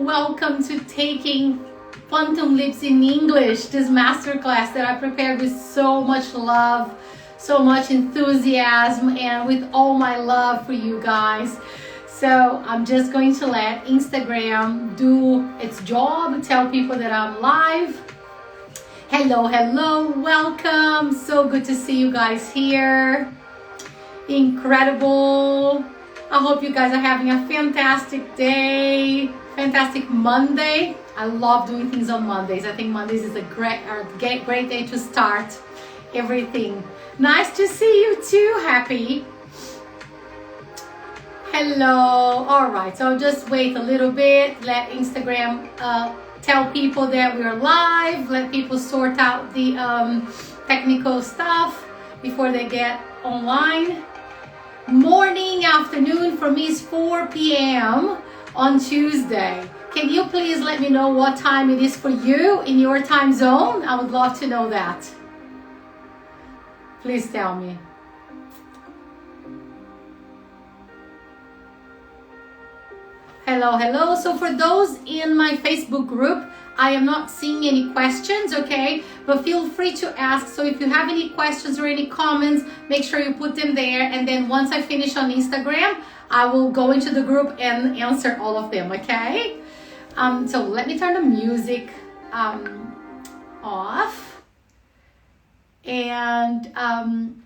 welcome to taking Quantum Leaps in English, this masterclass that I prepared with so much love, so much enthusiasm, and with all my love for you guys. So I'm just going to let Instagram do its job, tell people that I'm live. Hello, welcome. So good to see you guys here. Incredible. I hope you guys are having a fantastic day, fantastic Monday. I love doing things on Mondays. I think Mondays is a great day to start everything. Nice to see you too, Happy. Hello. All right, so I'll just wait a little bit, let Instagram tell people that we're live, let people sort out the technical stuff before they get online. Morning, afternoon, for me is 4 p.m. on Tuesday. Can you please let me know what time it is for you in your time zone? I would love to know that. Please tell me. Hello. So for those in my Facebook group, I am not seeing any questions, okay? But feel free to ask. So if you have any questions or any comments, make sure you put them there. And then once I finish on Instagram, I will go into the group and answer all of them, okay? So let me turn the music off. And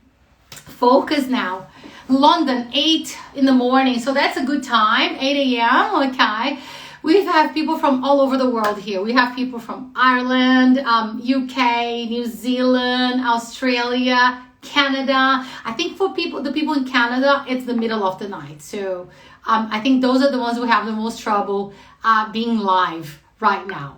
focus now. London, 8 in the morning. So that's a good time, 8 a.m., okay? We have people from all over the world here. We have people from Ireland, UK, New Zealand, Australia, Canada. I think for the people in Canada, it's the middle of the night. So I think those are the ones who have the most trouble being live right now.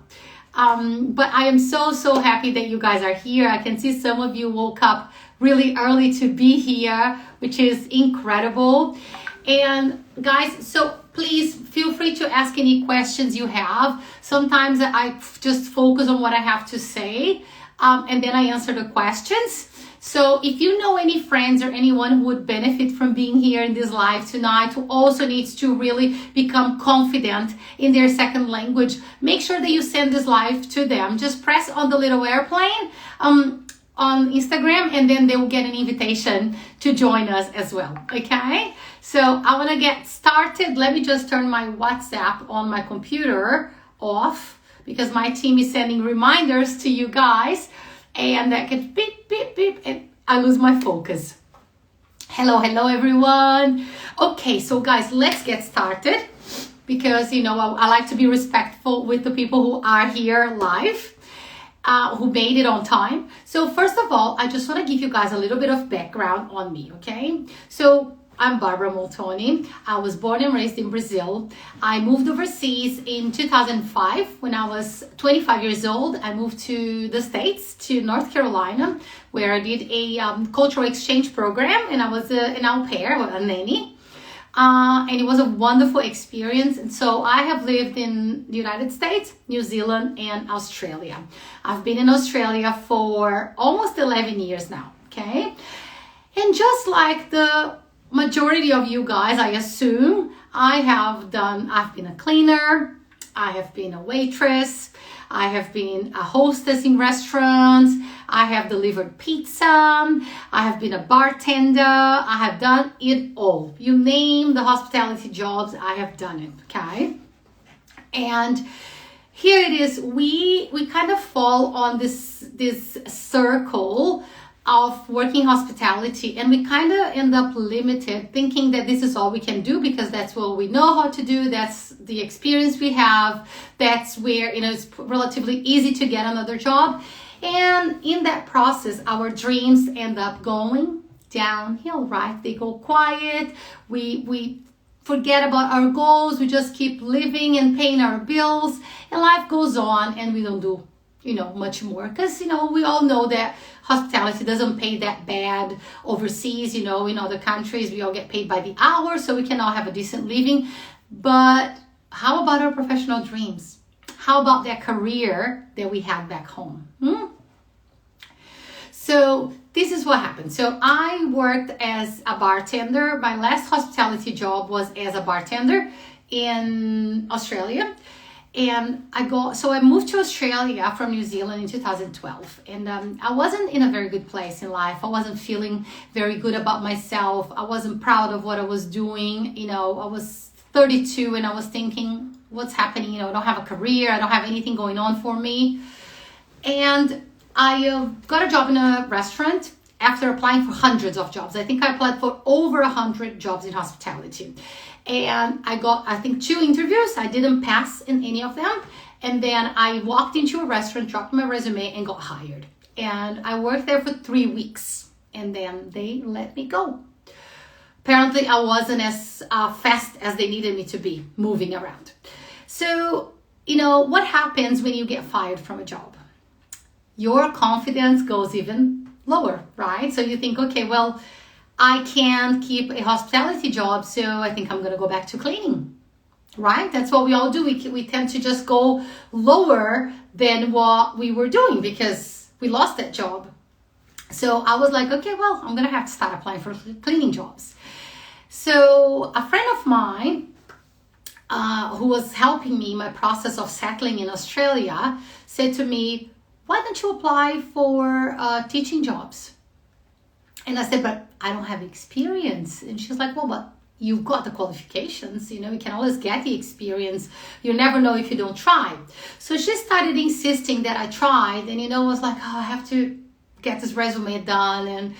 But I am so happy that you guys are here. I can see some of you woke up really early to be here, which is incredible. And guys, so please feel free to ask any questions you have. Sometimes I just focus on what I have to say, and then I answer the questions. So if you know any friends or anyone who would benefit from being here in this live tonight, who also needs to really become confident in their second language, make sure that you send this live to them. Just press on the little airplane on Instagram, and then they will get an invitation to join us as well, okay? So I want to get started. Let me just turn my WhatsApp on my computer off because my team is sending reminders to you guys, and that can beep, and I lose my focus. Hello, everyone. Okay, so guys, let's get started because, you know, I like to be respectful with the people who are here live. Who made it on time. So first of all, I just want to give you guys a little bit of background on me, okay? So I'm Barbara Moltoni. I was born and raised in Brazil. I moved overseas in 2005 when I was 25 years old. I moved to the States, to North Carolina, where I did a cultural exchange program, and I was an au pair, or a nanny. And it was a wonderful experience. And so I have lived in the United States, New Zealand, and Australia. I've been in Australia for almost 11 years now, okay? And just like the majority of you guys, I assume, I've been a cleaner, I have been a waitress, I have been a hostess in restaurants, I have delivered pizza, I have been a bartender, I have done it all. You name the hospitality jobs, I have done it, okay? And here it is, we kind of fall on this circle of working hospitality, and we kind of end up limited, thinking that this is all we can do because that's what we know how to do, that's the experience we have, that's where, you know, it's relatively easy to get another job. And in that process, our dreams end up going downhill, right? They go quiet, we forget about our goals, we just keep living and paying our bills, and life goes on, and we don't do, you know, much more, because, you know, we all know that hospitality doesn't pay that bad overseas. You know, in other countries we all get paid by the hour, so we can all have a decent living. But how about our professional dreams? How about that career that we had back home? So this is what happened. So I worked as a bartender. My last hospitality job was as a bartender in Australia. And I moved to Australia from New Zealand in 2012. And I wasn't in a very good place in life. I wasn't feeling very good about myself. I wasn't proud of what I was doing. You know, I was 32 and I was thinking, what's happening? You know, I don't have a career. I don't have anything going on for me. And I got a job in a restaurant after applying for hundreds of jobs. I think I applied for over 100 jobs in hospitality. And I got, I think, 2 interviews. I didn't pass in any of them. And then I walked into a restaurant, dropped my resume, and got hired. And I worked there for 3 weeks. And then they let me go. Apparently, I wasn't as fast as they needed me to be moving around. So, you know, what happens when you get fired from a job? Your confidence goes even lower, right? So you think, okay, well, I can't keep a hospitality job, so I think I'm going to go back to cleaning, right? That's what we all do. We tend to just go lower than what we were doing because we lost that job. So I was like, okay, well, I'm going to have to start applying for cleaning jobs. So a friend of mine who was helping me in my process of settling in Australia said to me, why don't you apply for teaching jobs? And I said, but I don't have experience. And she's like, well, but you've got the qualifications. You know, you can always get the experience. You never know if you don't try. So she started insisting that I tried. And, you know, I was like, oh, I have to get this resume done and,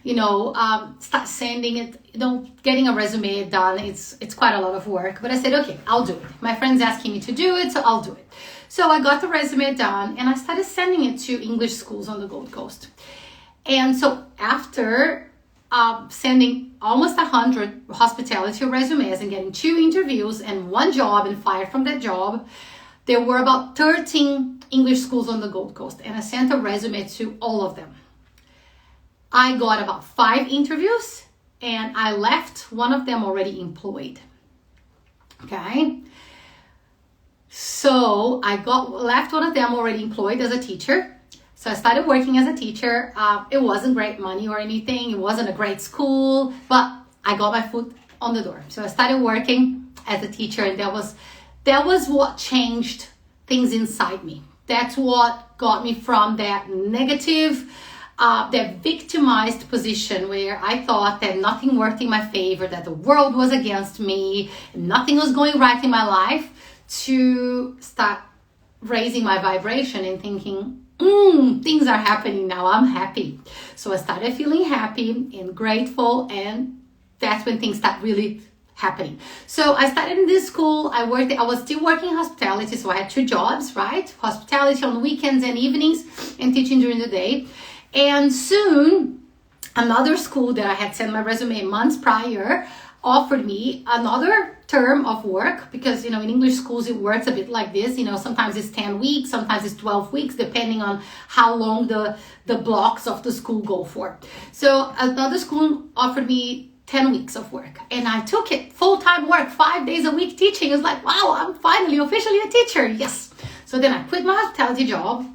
you know, start sending it. You know, getting a resume done, it's quite a lot of work. But I said, okay, I'll do it. My friend's asking me to do it, so I'll do it. So I got the resume done and I started sending it to English schools on the Gold Coast. And so after sending almost 100 hospitality resumes and getting 2 interviews and 1 job and fired from that job, there were about 13 English schools on the Gold Coast. And I sent a resume to all of them. I got about 5 interviews and I left one of them already employed. Okay. So I left one of them already employed as a teacher. So I started working as a teacher. It wasn't great money or anything. It wasn't a great school, but I got my foot on the door. So I started working as a teacher, and that was what changed things inside me. That's what got me from that negative, that victimized position where I thought that nothing worked in my favor, that the world was against me, and nothing was going right in my life, to start raising my vibration and thinking, things are happening now. I'm happy. So I started feeling happy and grateful, and that's when things start really happening. So I started in this school. I was still working hospitality, so I had 2 jobs, right? Hospitality on weekends and evenings and teaching during the day. And soon, another school that I had sent my resume months prior offered me another term of work, because, you know, in English schools it works a bit like this. You know, sometimes it's 10 weeks, sometimes it's 12 weeks, depending on how long the blocks of the school go for. So another school offered me 10 weeks of work, and I took it. Full-time work, 5 days a week teaching. It's like, wow, I'm finally officially a teacher. Yes. So then I quit my hospitality job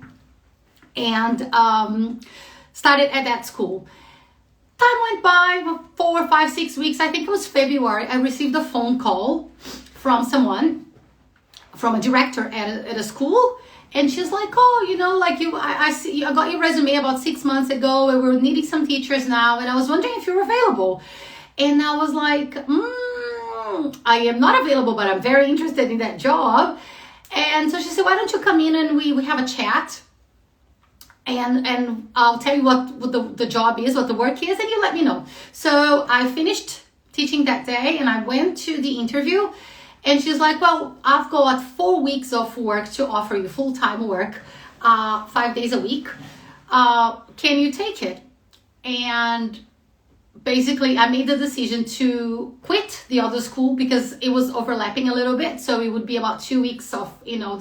and started at that school. Time went by, 4, 5, 6 weeks. I think it was February. I received a phone call from someone, from a director at a school, and she's like, "Oh, you know, like I see, I got your resume about 6 months ago, and we're needing some teachers now, and I was wondering if you're available." And I was like, "I am not available, but I'm very interested in that job." And so she said, "Why don't you come in and we have a chat? And I'll tell you what the job is, what the work is, and you let me know." So I finished teaching that day and I went to the interview, and she's like, "Well, I've got 4 weeks of work to offer you, full-time work, 5 days a week. Can you take it?" And basically I made the decision to quit the other school because it was overlapping a little bit. So it would be about 2 weeks of, you know,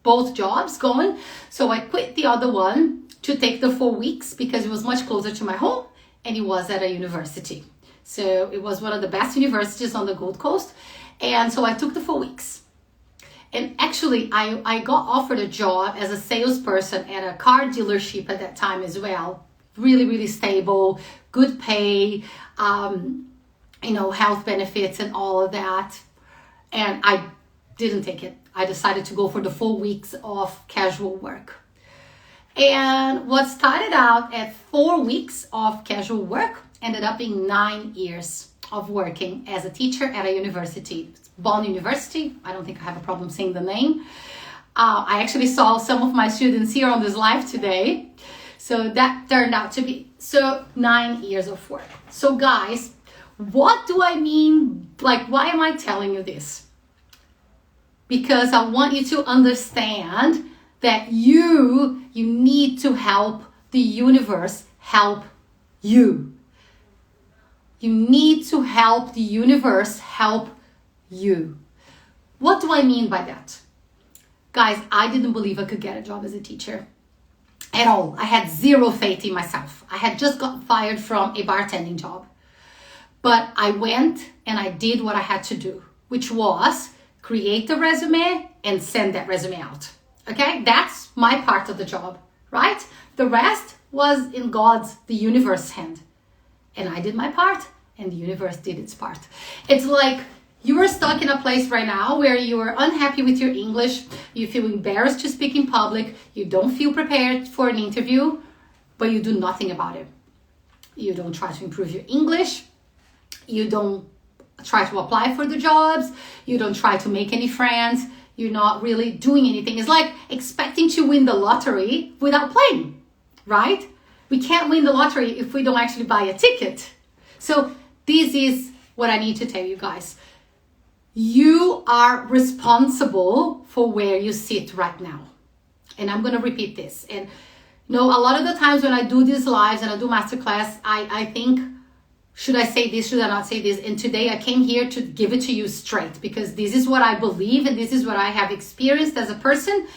both jobs going. So I quit the other one to take the 4 weeks because it was much closer to my home and it was at a university. So it was one of the best universities on the Gold Coast. And so I took the 4 weeks. And actually I got offered a job as a salesperson at a car dealership at that time as well. Really, really stable, good pay, you know, health benefits and all of that. And I didn't take it. I decided to go for the 4 weeks of casual work. And what started out at 4 weeks of casual work ended up being 9 years of working as a teacher at a university, Bonn University. I don't think I have a problem saying the name. I actually saw some of my students here on this live today. So that turned out to be 9 years of work. So guys, what do I mean? Like, why am I telling you this? Because I want you to understand that you need to help the universe help you. You need to help the universe help you. What do I mean by that? Guys, I didn't believe I could get a job as a teacher at all. I had zero faith in myself. I had just got fired from a bartending job. But I went and I did what I had to do, which was create a resume and send that resume out. Okay, that's my part of the job, right? The rest was in God's, the universe's hand. And I did my part and the universe did its part. It's like you are stuck in a place right now where you are unhappy with your English, you feel embarrassed to speak in public, you don't feel prepared for an interview, but you do nothing about it. You don't try to improve your English, you don't try to apply for the jobs, you don't try to make any friends, you're not really doing anything. It's like expecting to win the lottery without playing, right? We can't win the lottery if we don't actually buy a ticket. So this is what I need to tell you guys. You are responsible for where you sit right now. And I'm going to repeat this. And you know, a lot of the times when I do these lives and I do masterclass, I think, should I say this? Should I not say this? And today I came here to give it to you straight because this is what I believe and this is what I have experienced as a person.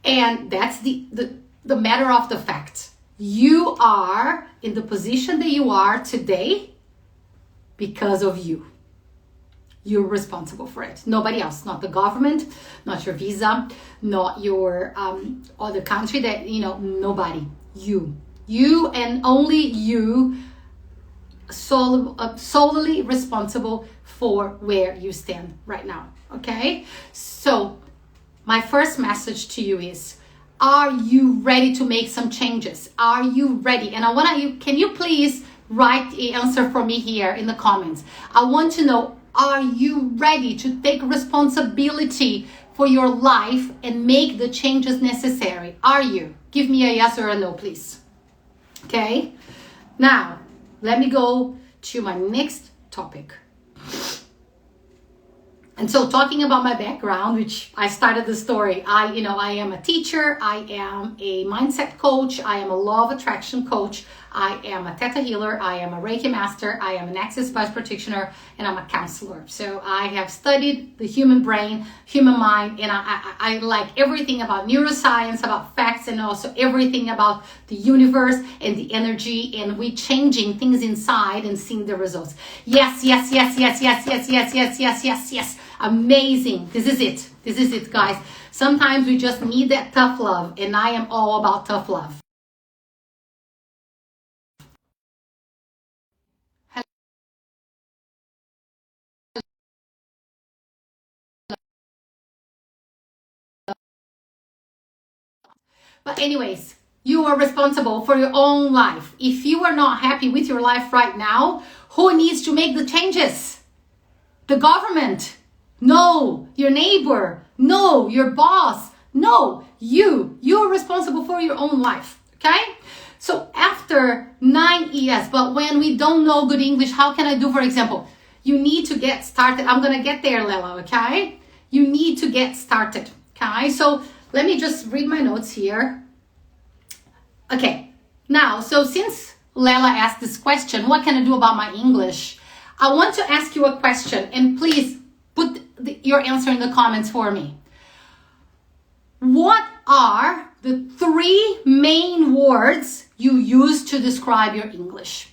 And that's the matter of the fact. You are in the position that you are today because of you. You're responsible for it. Nobody else, not the government, not your visa, not your other country that, you know, nobody. You and only you solely responsible for where you stand right now. Okay? So my first message to you is, are you ready to make some changes? Are you ready? And I want you, can you please write the answer for me here in the comments? I want to know, are you ready to take responsibility for your life and make the changes necessary? Are you? Give me a yes or a no, please. Okay? Now, let me go to my next topic. And so talking about my background, which I started the story, I am a teacher, I am a mindset coach, I am a law of attraction coach, I am a theta healer, I am a Reiki master, I am an access bus practitioner, and I'm a counselor. So I have studied the human brain, human mind, and I like everything about neuroscience, about facts, and also everything about the universe and the energy, and we changing things inside and seeing the results. Yes, yes, yes, yes, yes, yes, yes, yes, yes, yes, yes. Amazing. This is it, guys. Sometimes we just need that tough love, and I am all about tough love. But anyways, you are responsible for your own life. If you are not happy with your life right now, who needs to make the changes? The government? No. Your neighbor? No. Your boss? No. You. You're responsible for your own life. Okay? So after 9 years, but when we don't know good English, how can I do, for example, you need to get started. I'm going to get there, Lela, okay? You need to get started, okay? So let me just read my notes here. Okay, now, so since Lela asked this question, what can I do about my English? I want to ask you a question, and please put your answer in the comments for me. What are the 3 main words you use to describe your English?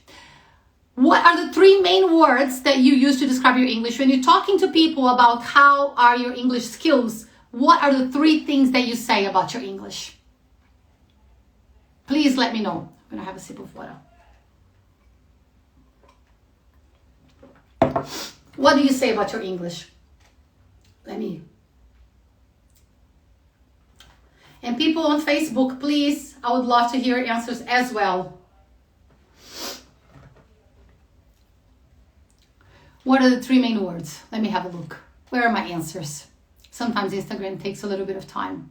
What are the 3 main words that you use to describe your English? When you're talking to people about how are your English skills, what are the 3 things that you say about your English? Please let me know. I'm going to have a sip of water. What do you say about your English? Let me And people on Facebook, please, I would love to hear answers as well. What are the 3 main words? Let me have a look. Where are my answers? Sometimes Instagram takes a little bit of time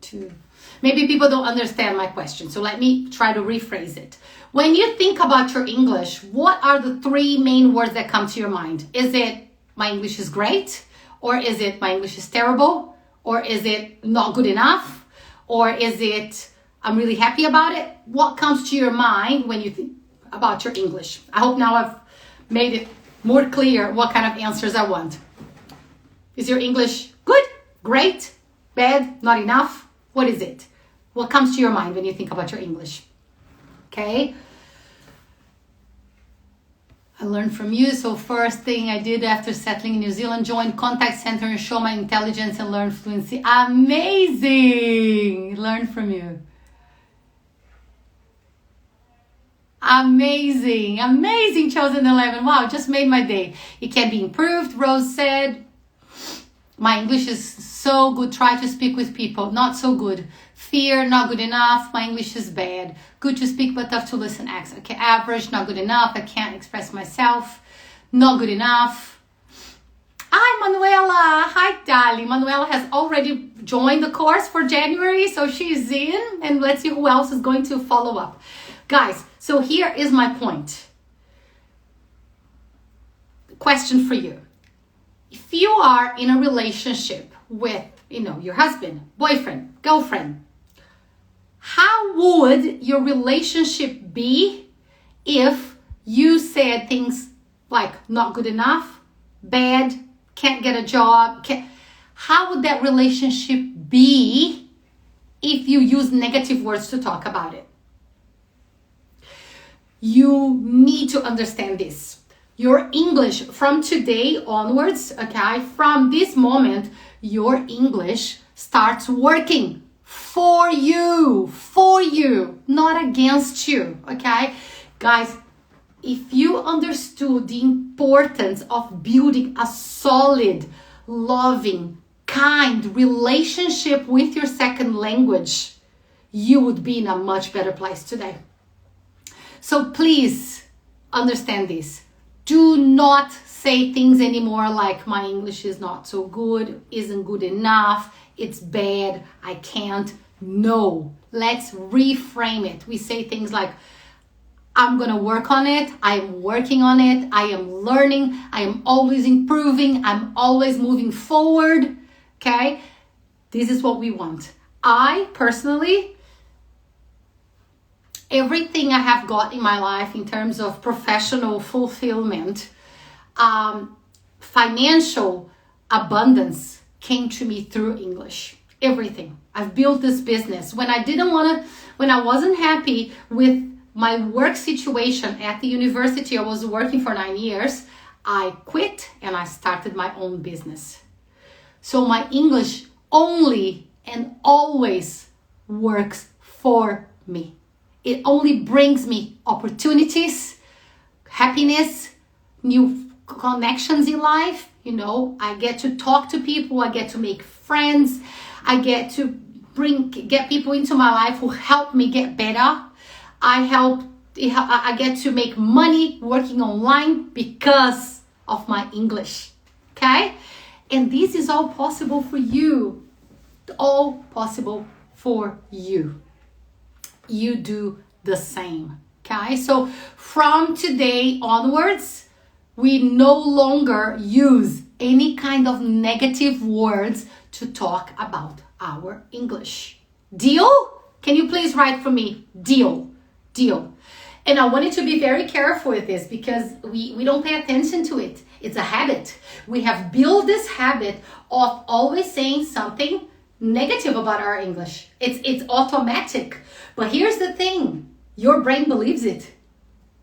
to... Maybe people don't understand my question, so let me try to rephrase it. When you think about your English, what are the 3 main words that come to your mind? Is it, my English is great? Or is it, my English is terrible? Or is it not good enough? Or is it, I'm really happy about it? What comes to your mind when you think about your English? I hope now I've made it more clear what kind of answers I want. Is your English good, great, bad, not enough? What is it? What comes to your mind when you think about your English? Okay? I learned from you. So first thing I did after settling in New Zealand, joined contact center and show my intelligence and learn fluency. Amazing! Learn from you. Amazing, amazing, Chosen 11. Wow, just made my day. It can be improved, Rose said. My English is so good. Try to speak with people. Not so good. Fear, not good enough. My English is bad. Good to speak, but tough to listen. Accent. Okay, average, not good enough. I can't express myself. Not good enough. Hi, Manuela. Hi, darling. Manuela has already joined the course for January, so she's in. And let's see who else is going to follow up. Guys, so here is my point. Question for you. If you are in a relationship with, your husband, boyfriend, girlfriend, how would your relationship be if you said things like not good enough, bad, can't get a job? How would that relationship be if you use negative words to talk about it? You need to understand this. Your English from today onwards, okay, from this moment, your English starts working for you, not against you, okay? Guys, if you understood the importance of building a solid, loving, kind relationship with your second language, you would be in a much better place today. So please understand this. Do not say things anymore like my English is not so good, isn't good enough, it's bad, I can't. No, let's reframe it. We say things like, I'm gonna work on it, I am working on it, I am learning, I am always improving, I'm always moving forward, okay? This is what we want. I personally, everything I have got in my life in terms of professional fulfillment, financial abundance came to me through English. Everything. I've built this business. When I wasn't happy with my work situation at the university I was working for 9 years, I quit and I started my own business. So my English only and always works for me. It only brings me opportunities, happiness, new connections in life. I get to talk to people, I get to make friends, I get to get people into my life who help me get better. I get to make money working online because of my English, okay? And this is all possible for you, all possible for you. You do the same, okay? So from today onwards, we no longer use any kind of negative words to talk about our English. Deal? Can you please write for me? Deal. And I wanted to be very careful with this because we don't pay attention to it. It's a habit. We have built this habit of always saying something negative about our English. It's automatic. But here's the thing. Your brain believes it.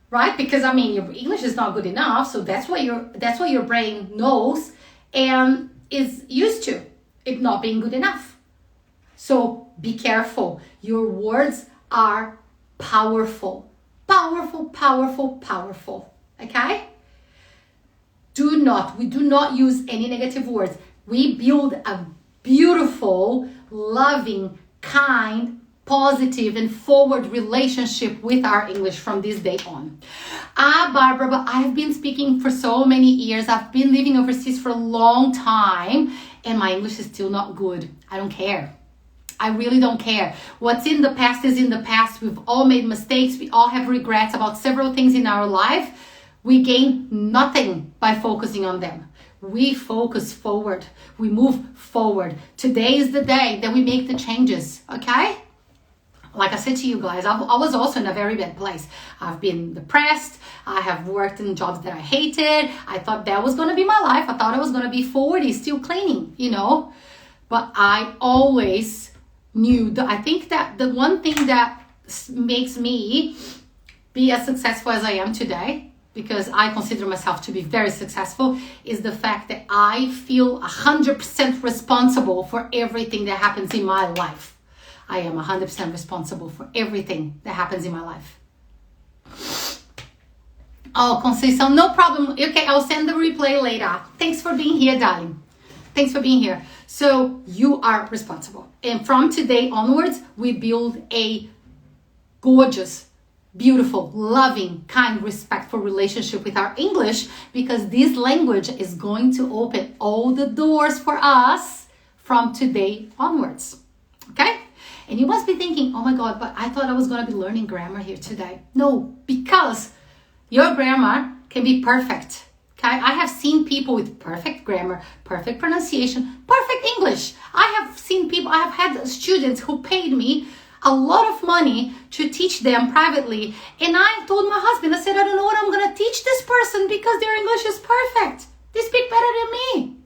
Right? Because your English is not good enough, so that's what your brain knows and is used to, it not being good enough. So be careful. Your words are powerful. Powerful. Okay? We do not use any negative words. We build a beautiful, loving, kind, positive, and forward relationship with our English from this day on. Barbara, but I've been speaking for so many years. I've been living overseas for a long time, and my English is still not good. I don't care. I really don't care. What's in the past is in the past. We've all made mistakes. We all have regrets about several things in our life. We gain nothing by focusing on them. We focus forward. We move forward. Today is the day that we make the changes, okay? Like I said to you guys, I was also in a very bad place. I've been depressed. I have worked in jobs that I hated. I thought that was going to be my life. I thought I was going to be 40, still cleaning, you know. But I always knew that I think that the one thing that makes me be as successful as I am today, because I consider myself to be very successful, is the fact that I feel 100% responsible for everything that happens in my life. I am 100% responsible for everything that happens in my life. Oh, Conceição, no problem. Okay, I'll send the replay later. Thanks for being here, darling. Thanks for being here. So you are responsible. And from today onwards, we build a gorgeous, beautiful, loving, kind, respectful relationship with our English, because this language is going to open all the doors for us from today onwards. Okay? And you must be thinking, oh my God, but I thought I was going to be learning grammar here today. No, because your grammar can be perfect. Okay? I have seen people with perfect grammar, perfect pronunciation, perfect English. I have had students who paid me a lot of money to teach them privately. And I told my husband, I said, I don't know what I'm going to teach this person because their English is perfect. They speak better than me.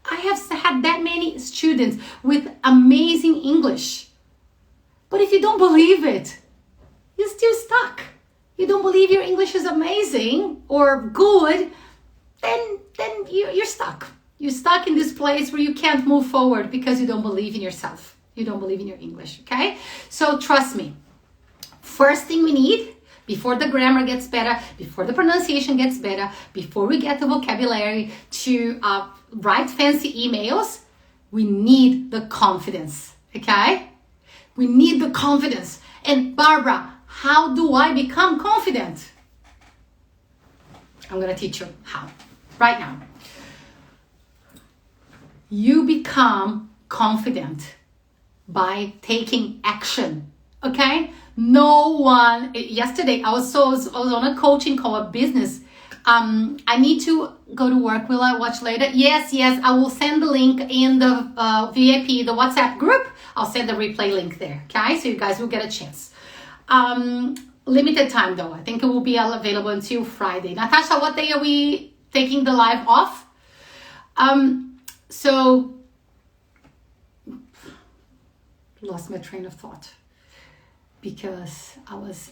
I have had that many students with amazing English. But if you don't believe it, you're still stuck. You don't believe your English is amazing or good, then you're stuck. You're stuck in this place where you can't move forward because you don't believe in yourself. You don't believe in your English, okay? So trust me. First thing we need, before the grammar gets better, before the pronunciation gets better, before we get the vocabulary to write fancy emails, we need the confidence, okay? We need the confidence. And Barbara, how do I become confident? I'm going to teach you how right now. You become confident by taking action, okay? Yesterday I was on a coaching call, a business. I need to go to work. Will I watch later? Yes, I will send the link in the VIP, the WhatsApp group. I'll send the replay link there, okay? So you guys will get a chance. Limited time though. I think it will be available until Friday. Natasha, what day are we taking the live off? So lost my train of thought because I was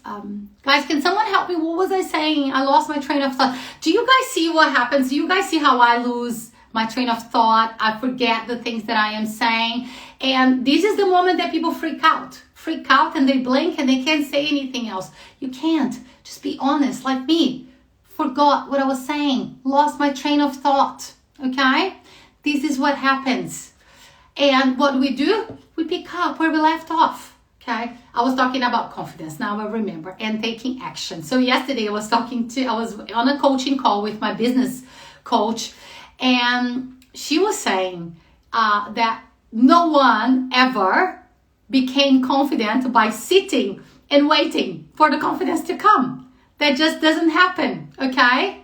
guys, can someone help me? What was I saying? I lost my train of thought. Do you guys see what happens? Do you guys see how I lose my train of thought? I forget the things that I am saying, and this is the moment that people freak out and they blink and they can't say anything else. You can't. Just be honest, like me. Forgot what I was saying, lost my train of thought. Okay, this is what happens. And what we do, we pick up where we left off. Okay, I was talking about confidence, now I remember, and taking action. So yesterday I was on a coaching call with my business coach, and she was saying that no one ever became confident by sitting and waiting for the confidence to come. That just doesn't happen, okay?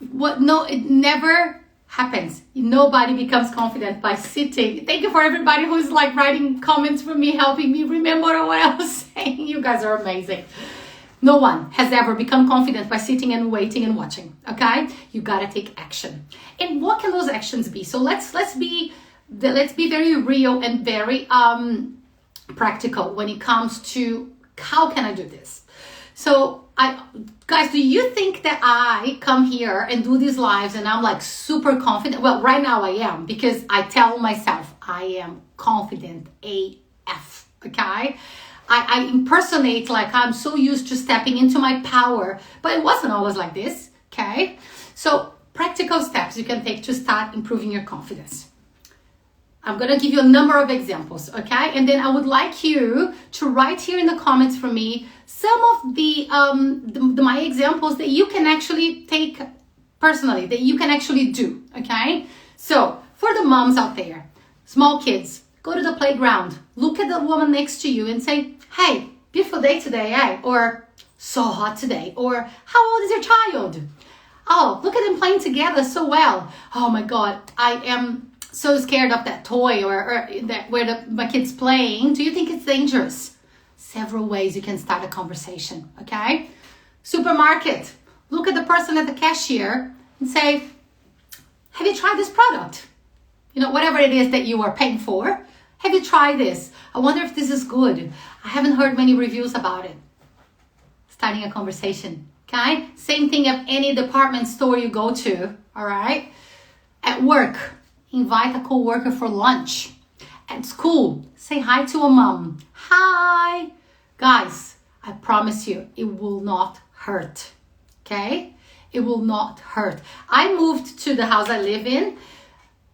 It never happens. Nobody becomes confident by sitting. Thank you for everybody who's like writing comments for me, helping me remember what I was saying. You guys are amazing. No one has ever become confident by sitting and waiting and watching, okay? You gotta take action. And what can those actions be? So let's be very real and very practical when it comes to how can I do this. So guys, do you think that I come here and do these lives and I'm like super confident? Well, right now I am, because I tell myself I am confident AF, okay? I impersonate like I'm so used to stepping into my power, but it wasn't always like this, okay? So practical steps you can take to start improving your confidence. I'm going to give you a number of examples, okay? And then I would like you to write here in the comments for me some of my examples that you can actually take personally, that you can actually do, okay? So for the moms out there, small kids, go to the playground, look at the woman next to you and say, hey, beautiful day today, eh? Or so hot today. Or how old is your child? Oh, look at them playing together so well. Oh my God, I am so scared of that toy or that where my kid's playing. Do you think it's dangerous? Several ways you can start a conversation, okay? Supermarket, look at the person at the cashier and say, have you tried this product? You know, whatever it is that you are paying for. Have you tried this? I wonder if this is good. I haven't heard many reviews about it. Starting a conversation, okay? Same thing at any department store you go to, all right? At work, invite a coworker for lunch. At school, say hi to a mom. Hi. Guys, I promise you, it will not hurt, okay? It will not hurt. I moved to the house I live in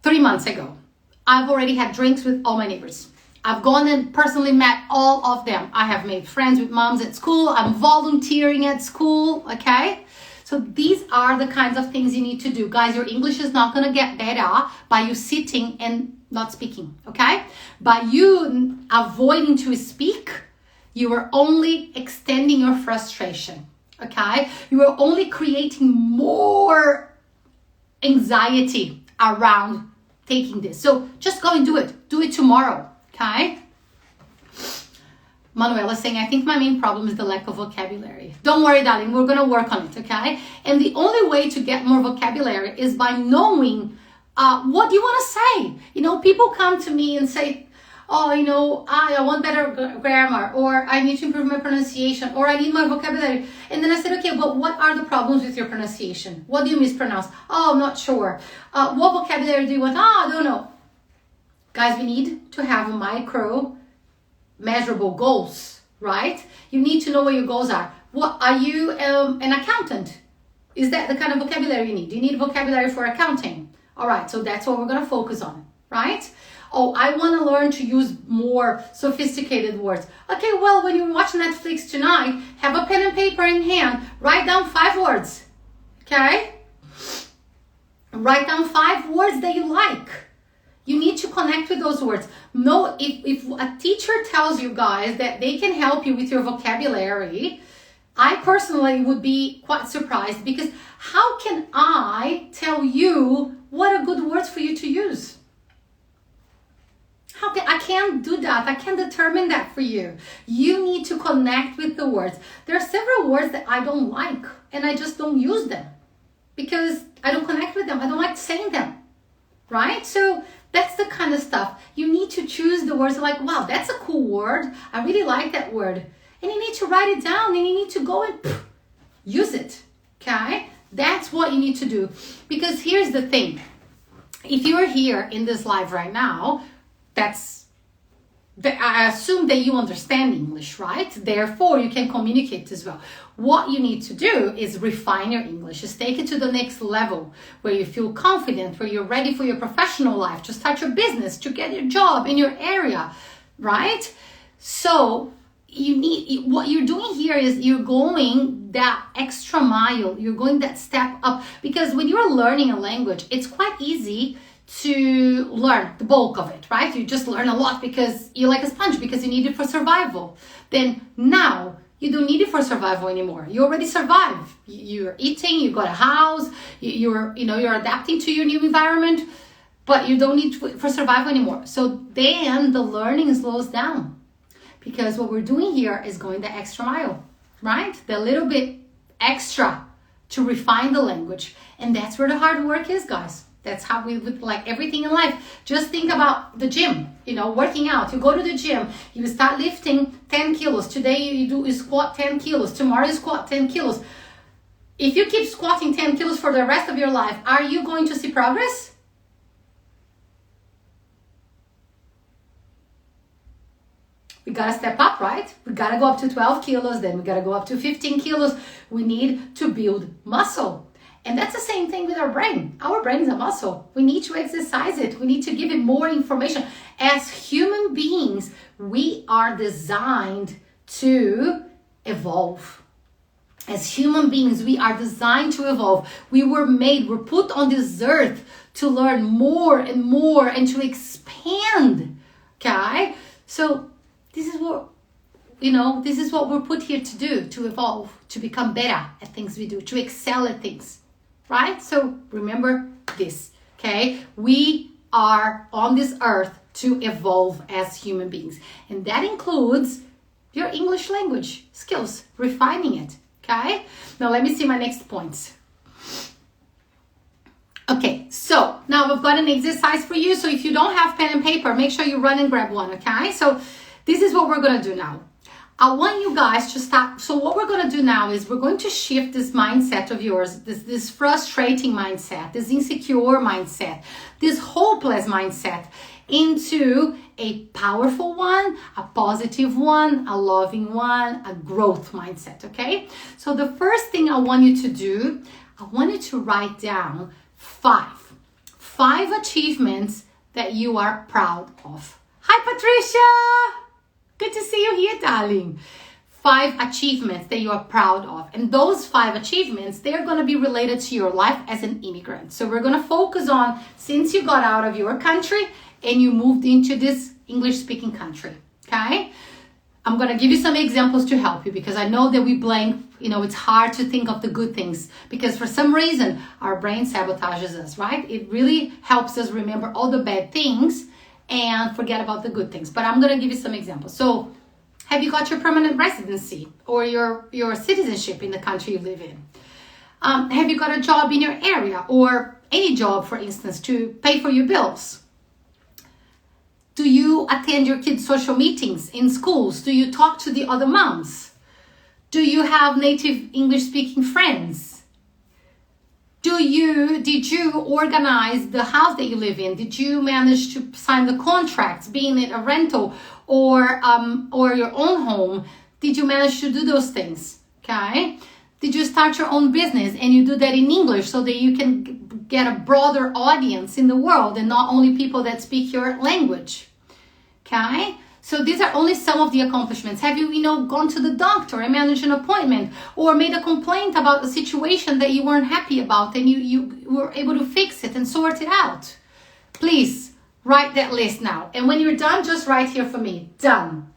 3 months ago. I've already had drinks with all my neighbors. I've gone and personally met all of them. I have made friends with moms at school. I'm volunteering at school, okay? So these are the kinds of things you need to do. Guys, your English is not going to get better by you sitting and not speaking, okay? By you avoiding to speak, you are only extending your frustration, okay? You are only creating more anxiety around taking this. So just go and do it. Do it tomorrow, okay? Manuela saying, I think my main problem is the lack of vocabulary. Don't worry, darling. We're going to work on it, okay? And the only way to get more vocabulary is by knowing what you want to say. You know, people come to me and say, oh, you know, I want better grammar, or I need to improve my pronunciation, or I need my vocabulary. And then I said, okay, but what are the problems with your pronunciation? What do you mispronounce? Oh, I'm not sure. What vocabulary do you want? Oh, I don't know. Guys, we need to have micro measurable goals, right? You need to know what your goals are. What are you, an accountant? Is that the kind of vocabulary you need? Do you need vocabulary for accounting? All right, so that's what we're going to focus on, right? Oh, I want to learn to use more sophisticated words. Okay, well, when you watch Netflix tonight, have a pen and paper in hand. Write down 5 words, okay? Write down 5 words that you like. You need to connect with those words. No, if a teacher tells you guys that they can help you with your vocabulary, I personally would be quite surprised, because how can I tell you what are good words for you to use? I can't do that. I can't determine that for you. You need to connect with the words. There are several words that I don't like, and I just don't use them because I don't connect with them. I don't like saying them, right? So that's the kind of stuff. You need to choose the words like, wow, that's a cool word. I really like that word. And you need to write it down, and you need to go and use it, okay? That's what you need to do. Because here's the thing. If you're here in this live right now, I assume that you understand English, right? Therefore, you can communicate as well. What you need to do is refine your English. Just take it to the next level where you feel confident, where you're ready for your professional life, to start your business, to get your job in your area, right? So what you're doing here is you're going that extra mile. You're going that step up, because when you're learning a language, it's quite easy to learn the bulk of it, right? You just learn a lot because you're like a sponge, because you need it for survival. Then now you don't need it for survival anymore. You already survive. You're eating, you got a house, you're adapting to your new environment, but you don't need it for survival anymore. So then the learning slows down, because what we're doing here is going the extra mile, right? The little bit extra to refine the language. And that's where the hard work is, guys. That's how we would, like everything in life. Just think about the gym, working out. You go to the gym, you start lifting 10 kilos. Today you squat 10 kilos. Tomorrow you squat 10 kilos. If you keep squatting 10 kilos for the rest of your life, are you going to see progress? We gotta step up, right? We gotta go up to 12 kilos, then we gotta go up to 15 kilos. We need to build muscle. And that's the same thing with our brain. Our brain is a muscle. We need to exercise it. We need to give it more information. As human beings, we are designed to evolve. As human beings, we are designed to evolve. We're put on this earth to learn more and more and to expand. Okay? So this is what we're put here to do, to evolve, to become better at things we do, to excel at things. Right? So remember this, okay? We are on this earth to evolve as human beings. And that includes your English language skills, refining it, okay? Now let me see my next points. Okay, so now I've got an exercise for you. So if you don't have pen and paper, make sure you run and grab one, okay? So this is what we're going to do now. I want you guys to start. So what we're going to do now is we're going to shift this mindset of yours, this frustrating mindset, this insecure mindset, this hopeless mindset into a powerful one, a positive one, a loving one, a growth mindset, okay? So the first thing I want you to do, I want you to write down five achievements that you are proud of. Hi, Patricia! Good to see you here, darling. 5 achievements that you are proud of. And those 5 achievements, they're going to be related to your life as an immigrant. So we're going to focus on since you got out of your country and you moved into this English-speaking country, okay? I'm going to give you some examples to help you because I know that we blank, it's hard to think of the good things because for some reason our brain sabotages us, right? It really helps us remember all the bad things and forget about the good things. But I'm going to give you some examples. So have you got your permanent residency or your citizenship in the country you live in? Have you got a job in your area or any job, for instance, to pay for your bills? Do you attend your kids' social meetings in schools? Do you talk to the other moms? Do you have native English-speaking friends? Did you organize the house that you live in? Did you manage to sign the contracts, being it a rental or your own home? Did you manage to do those things? Okay. Did you start your own business and you do that in English so that you can get a broader audience in the world and not only people that speak your language? Okay. So these are only some of the accomplishments. Have you, gone to the doctor and managed an appointment or made a complaint about a situation that you weren't happy about and you were able to fix it and sort it out? Please write that list now. And when you're done, just write here for me. Done.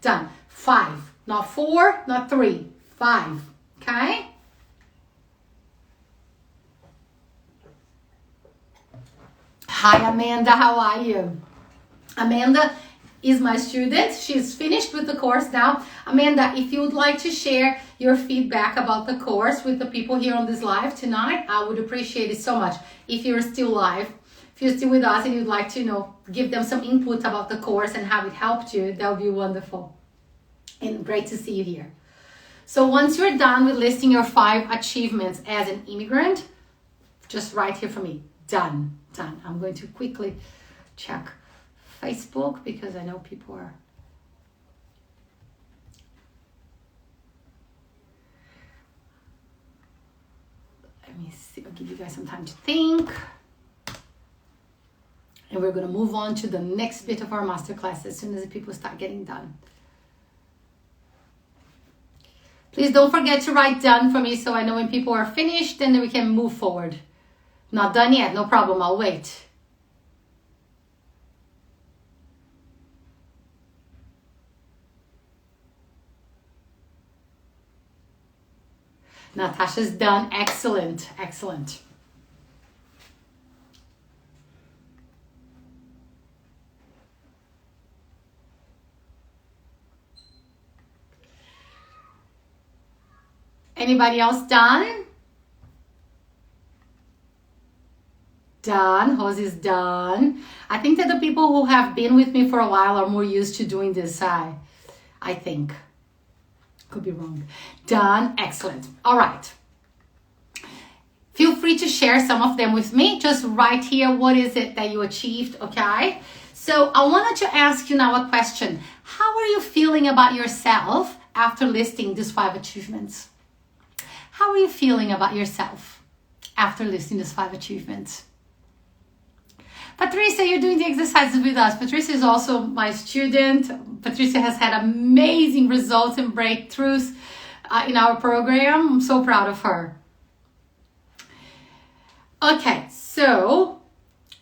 5. Not 4, not 3. 5. Okay? Hi, Amanda. How are you? Amanda is my student. She's finished with the course now. Amanda, if you would like to share your feedback about the course with the people here on this live tonight, I would appreciate it so much. If you're still live, if you're still with us and you'd like to, give them some input about the course and how it helped you, that would be wonderful. And great to see you here. So once you're done with listing your 5 achievements as an immigrant, just write here for me. Done. I'm going to quickly check Facebook because I know people are. Let me see. I'll give you guys some time to think. And we're going to move on to the next bit of our masterclass as soon as the people start getting done. Please don't forget to write done for me so I know when people are finished and then we can move forward. Not done yet, no problem, I'll wait. Natasha's done. Excellent. Anybody else done? Done. Jose is done. I think that the people who have been with me for a while are more used to doing this. I think. Could be wrong. Done. Excellent. All right. Feel free to share some of them with me. Just write here what is it that you achieved, okay? So I wanted to ask you now a question. How are you feeling about yourself after listing these 5 achievements? How are you feeling about yourself? after listing these 5 achievements. Patricia, you're doing the exercises with us. Patricia is also my student. Patricia has had amazing results and breakthroughs in our program. I'm so proud of her. Okay, so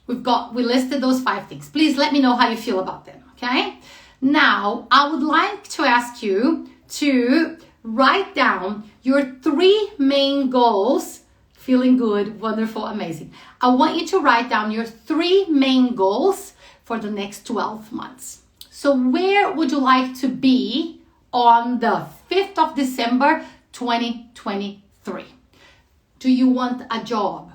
we listed those 5 things. Please let me know how you feel about them, okay? Now, I would like to ask you to write down your 3 main goals. Feeling good, wonderful, amazing. I want you to write down your 3 main goals for the next 12 months. So where would you like to be on the 5th of December, 2023? Do you want a job?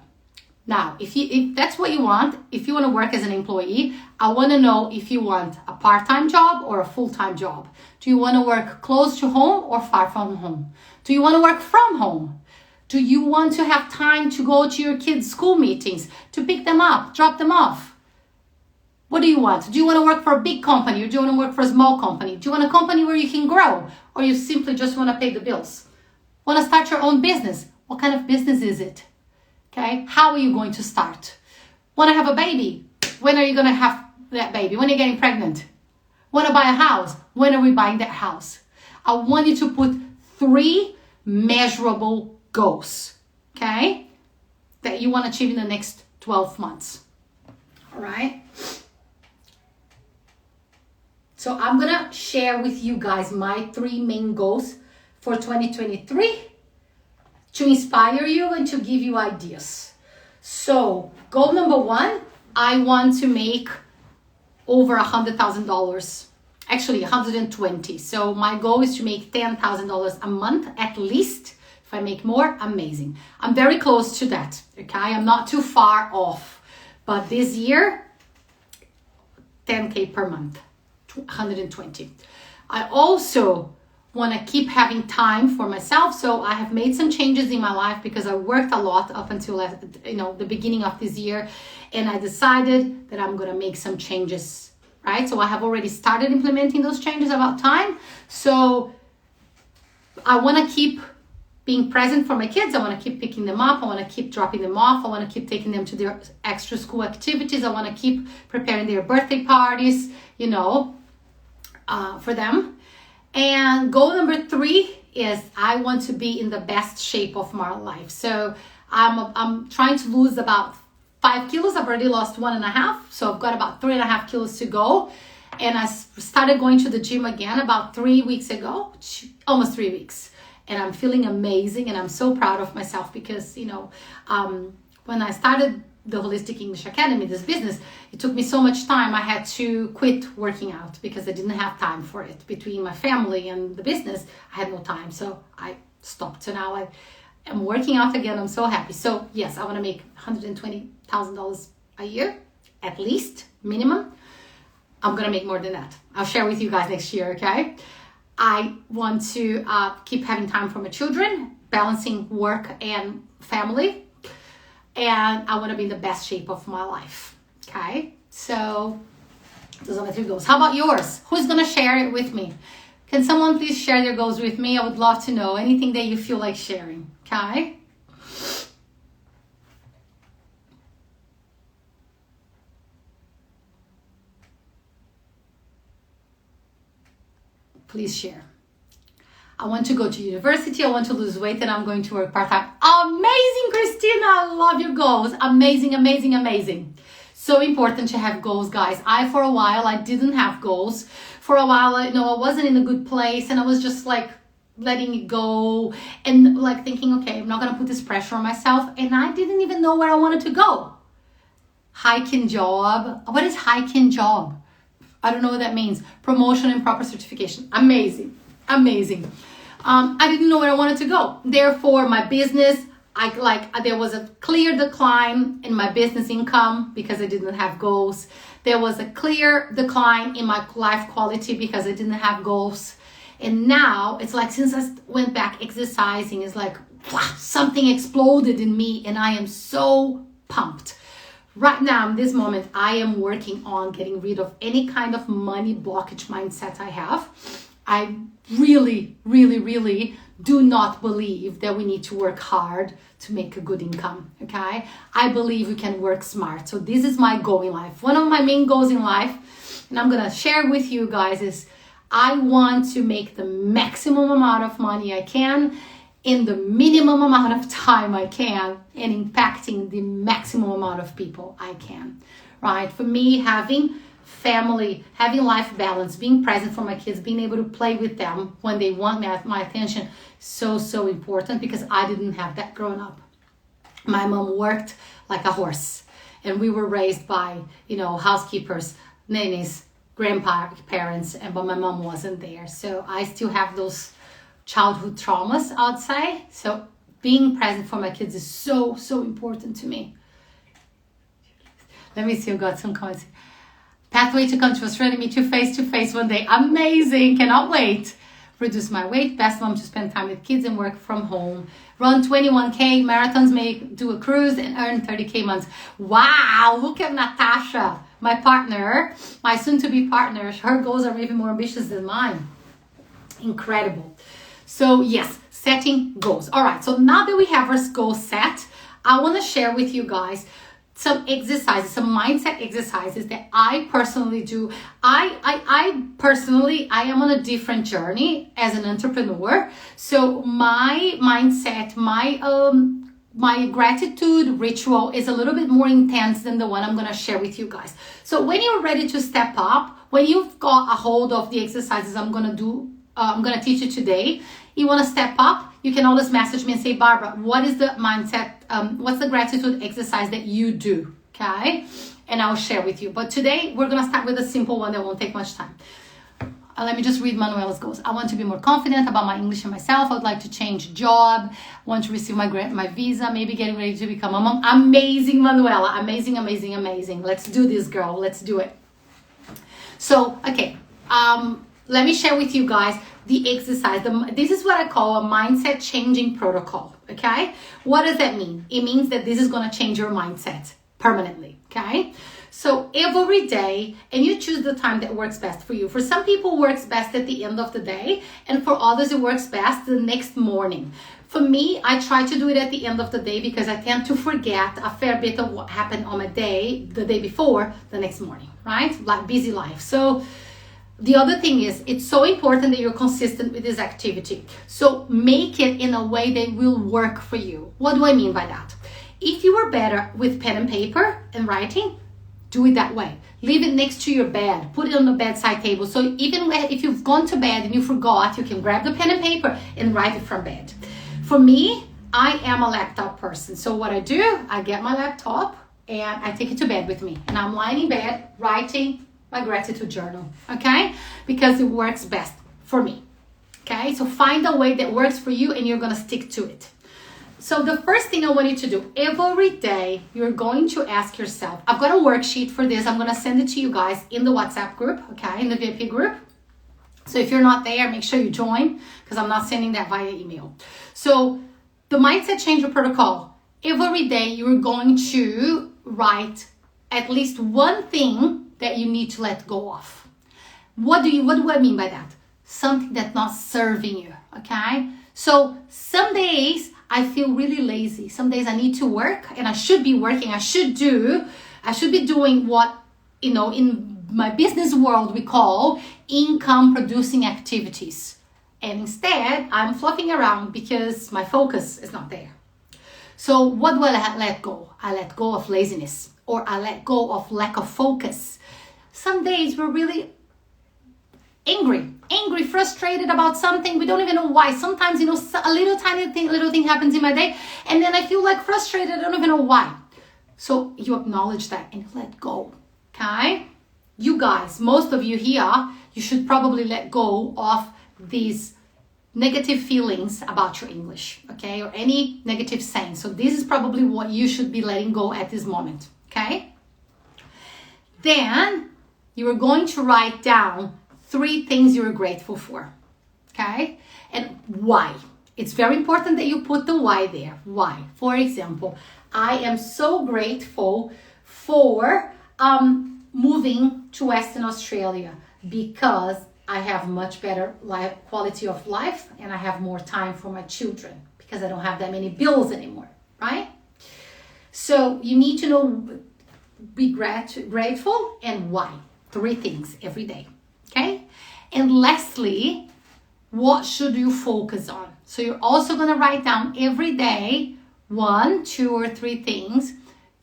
Now, if that's what you want, if you want to work as an employee, I want to know if you want a part-time job or a full-time job. Do you want to work close to home or far from home? Do you want to work from home? Do you want to have time to go to your kids' school meetings, to pick them up, drop them off? What do you want? Do you want to work for a big company or do you want to work for a small company? Do you want a company where you can grow or you simply just want to pay the bills? Want to start your own business? What kind of business is it? Okay, how are you going to start? Want to have a baby? When are you going to have that baby? When are you getting pregnant? Want to buy a house? When are we buying that house? I want you to put 3 measurable goals, okay, that you want to achieve in the next 12 months. All right. So I'm going to share with you guys my 3 main goals for 2023 to inspire you and to give you ideas. So goal number 1, I want to make over $100,000. Actually, 120. So my goal is to make $10,000 a month at least. If I make more, amazing. I'm very close to that, okay? I'm not too far off. But this year, 10K per month, 120. I also want to keep having time for myself. So I have made some changes in my life because I worked a lot up until the beginning of this year. And I decided that I'm going to make some changes, right? So I have already started implementing those changes about time. So I want to keep being present for my kids. I want to keep picking them up. I want to keep dropping them off. I want to keep taking them to their extra school activities. I want to keep preparing their birthday parties, for them. And goal number 3 is I want to be in the best shape of my life. So I'm trying to lose about 5 kilos. I've already lost 1.5. So I've got about 3.5 kilos to go. And I started going to the gym again about 3 weeks ago, almost 3 weeks. And I'm feeling amazing and I'm so proud of myself because, when I started the Holistic English Academy, this business, it took me so much time. I had to quit working out because I didn't have time for it. Between my family and the business, I had no time. So I stopped. So now I am working out again. I'm so happy. So yes, I want to make $120,000 a year, at least, minimum. I'm going to make more than that. I'll share with you guys next year, okay? I want to keep having time for my children, balancing work and family. And I want to be in the best shape of my life, okay? So those are my 3 goals. How about yours? Who's going to share it with me? Can someone please share their goals with me? I would love to know anything that you feel like sharing, okay? Please share. I want to go to university. I want to lose weight and I'm going to work part-time. Amazing, Christina. I love your goals. Amazing, amazing, amazing. So important to have goals, guys. For a while, I didn't have goals. For a while, I wasn't in a good place and I was just like letting it go and like thinking, okay, I'm not going to put this pressure on myself. And I didn't even know where I wanted to go. Hiking job. What is hiking job? I don't know what that means. Promotion and proper certification. Amazing. Amazing. I didn't know where I wanted to go. Therefore, my business, there was a clear decline in my business income because I didn't have goals. There was a clear decline in my life quality because I didn't have goals. And now it's like, since I went back exercising, it's like, wow, something exploded in me and I am so pumped. Right now, in this moment, I am working on getting rid of any kind of money blockage mindset I have. I really, really, really do not believe that we need to work hard to make a good income, okay? I believe we can work smart. So this is my goal in life. One of my main goals in life, and I'm gonna share with you guys, is I want to make the maximum amount of money I can in the minimum amount of time I can, and impacting the maximum amount of people I can, right? For me, having family, having life balance, being present for my kids, being able to play with them when they want my attention, so important, because I didn't have that growing up. My mom worked like a horse, and we were raised by, housekeepers, nannies, grandparents, but my mom wasn't there. So I still have those childhood traumas, I'd say. So being present for my kids is so important to me. Let me see, I've got some comments. Pathway to come to Australia, meet you face to face one day. Amazing, cannot wait. Reduce my weight, best mom to spend time with kids and work from home. Run 21K marathons, do a cruise and earn 30K months. Wow, look at Natasha, my partner, my soon-to-be partner. Her goals are even more ambitious than mine. Incredible. So yes, setting goals. All right, so now that we have our goals set, I want to share with you guys some exercises, some mindset exercises that I personally do. I personally am on a different journey as an entrepreneur. So my mindset, my gratitude ritual is a little bit more intense than the one I'm going to share with you guys. So when you're ready to step up, when you've got a hold of the exercises I'm going to teach you today, you want to step up, you can always message me and say, Barbara, what is the mindset, what's the gratitude exercise that you do, okay? And I'll share with you. But today, we're going to start with a simple one that won't take much time. Let me just read Manuela's goals. I want to be more confident about my English and myself. I would like to change job, want to receive my visa, maybe getting ready to become a mom. Amazing, Manuela. Amazing. Let's do this, girl. Let's do it. So, okay. Let me share with you guys the exercise. This is what I call a mindset changing protocol, okay? What does that mean? It means that this is going to change your mindset permanently, okay? So every day, and you choose the time that works best for you. For some people, it works best at the end of the day, and for others, it works best the next morning. For me, I try to do it at the end of the day because I tend to forget a fair bit of what happened on my day, the day before, the next morning, right? Like busy life. So the other thing is, it's so important that you're consistent with this activity. So make it in a way that will work for you. What do I mean by that? If you are better with pen and paper and writing, do it that way. Leave it next to your bed. Put it on the bedside table. So even if you've gone to bed and you forgot, you can grab the pen and paper and write it from bed. For me, I am a laptop person. So what I do, I get my laptop and I take it to bed with me. And I'm lying in bed writing my gratitude journal, okay? Because it works best for me, okay? So find a way that works for you and you're gonna stick to it. So the first thing I want you to do, every day, you're going to ask yourself, I've got a worksheet for this. I'm gonna send it to you guys in the WhatsApp group, okay? In the VIP group. So if you're not there, make sure you join because I'm not sending that via email. So the Mindset Changer Protocol, every day you're going to write at least one thing that you need to let go of. What do I mean by that? Something that's not serving you, okay? So some days I feel really lazy. Some days I need to work and I should be working. I should be doing what, in my business world we call income producing activities. And instead I'm fluffing around because my focus is not there. So what do I let go? I let go of laziness, or I let go of lack of focus. Some days we're really angry, frustrated about something. We don't even know why. Sometimes, a little thing happens in my day and then I feel like frustrated. I don't even know why. So you acknowledge that and let go, okay? You guys, most of you here, you should probably let go of these negative feelings about your English, okay? Or any negative saying. So this is probably what you should be letting go at this moment, okay? Then you are going to write down 3 things you're grateful for, okay? And why. It's very important that you put the why there. Why? For example, I am so grateful for moving to Western Australia because I have much better quality of life, and I have more time for my children because I don't have that many bills anymore, right? So you need to know, be grateful, and why. 3 things every day, okay? And lastly, what should you focus on? So you're also going to write down every day 1, 2, or 3 things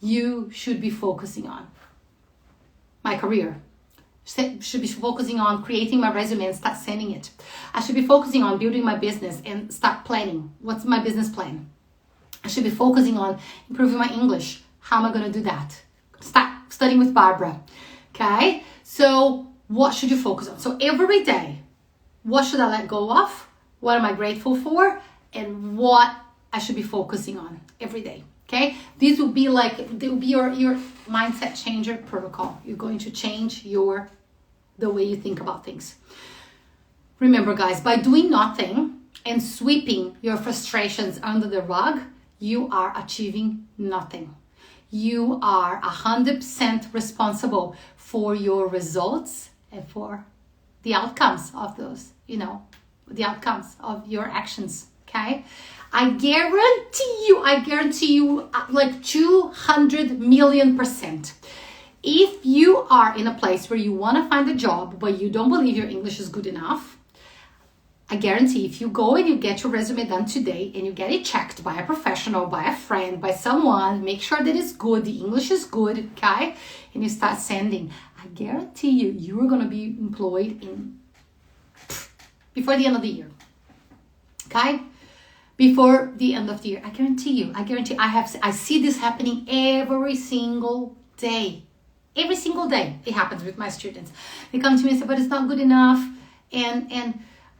you should be focusing on. My career. Should be focusing on creating my resume and start sending it. I should be focusing on building my business and start planning. What's my business plan? I should be focusing on improving my English. How am I going to do that? Start studying with Barbara. Okay? So what should you focus on? So every day, what should I let go of? What am I grateful for? And what I should be focusing on every day. Okay? These will be your mindset changer protocol. You're going to change the way you think about things. Remember, guys, by doing nothing and sweeping your frustrations under the rug, you are achieving nothing. You are 100% responsible for your results and for the outcomes of those, the outcomes of your actions, okay? I guarantee you like 200 million %. If you are in a place where you want to find a job, but you don't believe your English is good enough, I guarantee if you go and you get your resume done today and you get it checked by a professional, by a friend, by someone, make sure that it's good, the English is good, okay? And you start sending, I guarantee you are going to be employed before the end of the year, okay? Before the end of the year, I guarantee. I see this happening every single day. Every single day it happens with my students. They come to me and say, but it's not good enough. And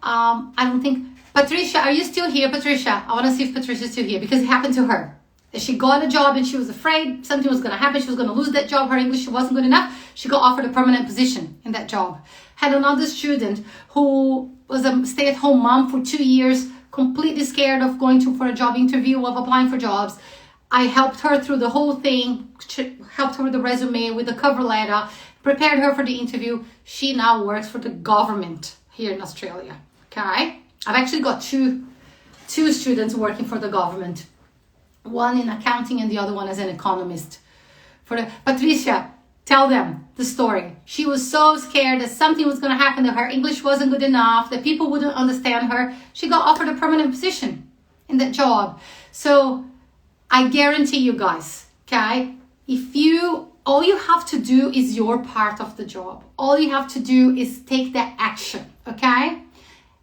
I don't think, Patricia, are you still here? Patricia, I want to see if Patricia's still here because it happened to her. She got a job and she was afraid something was going to happen. She was going to lose that job. Her English wasn't good enough. She got offered a permanent position in that job. Had another student who was a stay-at-home mom for 2 years, completely scared of going for a job interview, of applying for jobs. I helped her through the whole thing, helped her with the resume, with the cover letter, prepared her for the interview. She now works for the government here in Australia, okay? I've actually got two students working for the government. One in accounting and the other one as an economist. Patricia, tell them the story. She was so scared that something was going to happen, that her English wasn't good enough, that people wouldn't understand her. She got offered a permanent position in that job. So I guarantee you guys, okay, all you have to do is your part of the job. All you have to do is take that action, okay?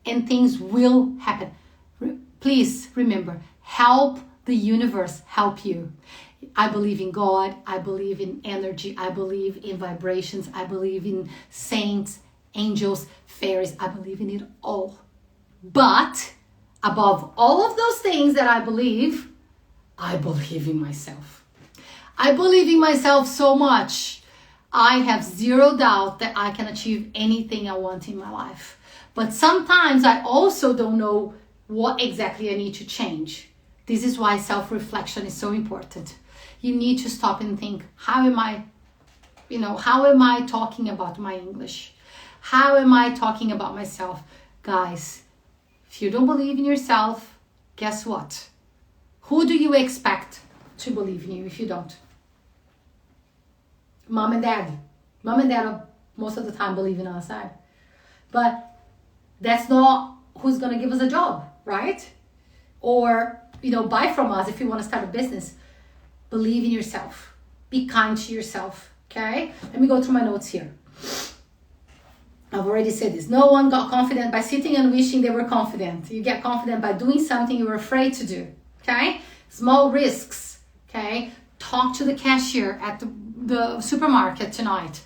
And things will happen. Please remember, help the universe help you. I believe in God. I believe in energy. I believe in vibrations. I believe in saints, angels, fairies. I believe in it all. But above all of those things that I believe in myself. I believe in myself so much. I have zero doubt that I can achieve anything I want in my life. But sometimes I also don't know what exactly I need to change. This is why self-reflection is so important. You need to stop and think, how am I talking about my English? How am I talking about myself? Guys, if you don't believe in yourself, guess what? Who do you expect to believe in you if you don't? Mom and dad. Mom and dad are most of the time believe in us, right? But that's not who's going to give us a job, right? Or, buy from us if you want to start a business. Believe in yourself. Be kind to yourself, okay? Let me go through my notes here. I've already said this. No one got confident by sitting and wishing they were confident. You get confident by doing something you were afraid to do, okay? Small risks, okay? Talk to the cashier at the supermarket tonight.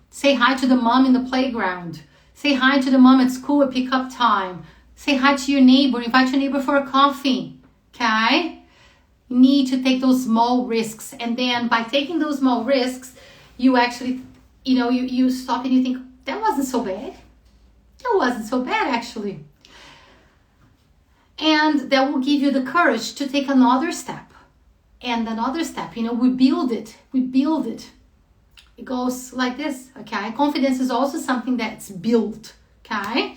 Say hi to the mom in the playground. Say hi to the mom at school at pickup time. Say hi to your neighbor. Invite your neighbor for a coffee, okay? You need to take those small risks. And then by taking those small risks, you actually, you stop and you think, that wasn't so bad. That wasn't so bad, actually. And that will give you the courage to take another step. And another step, we build it. It goes like this, okay? Confidence is also something that's built, Okay.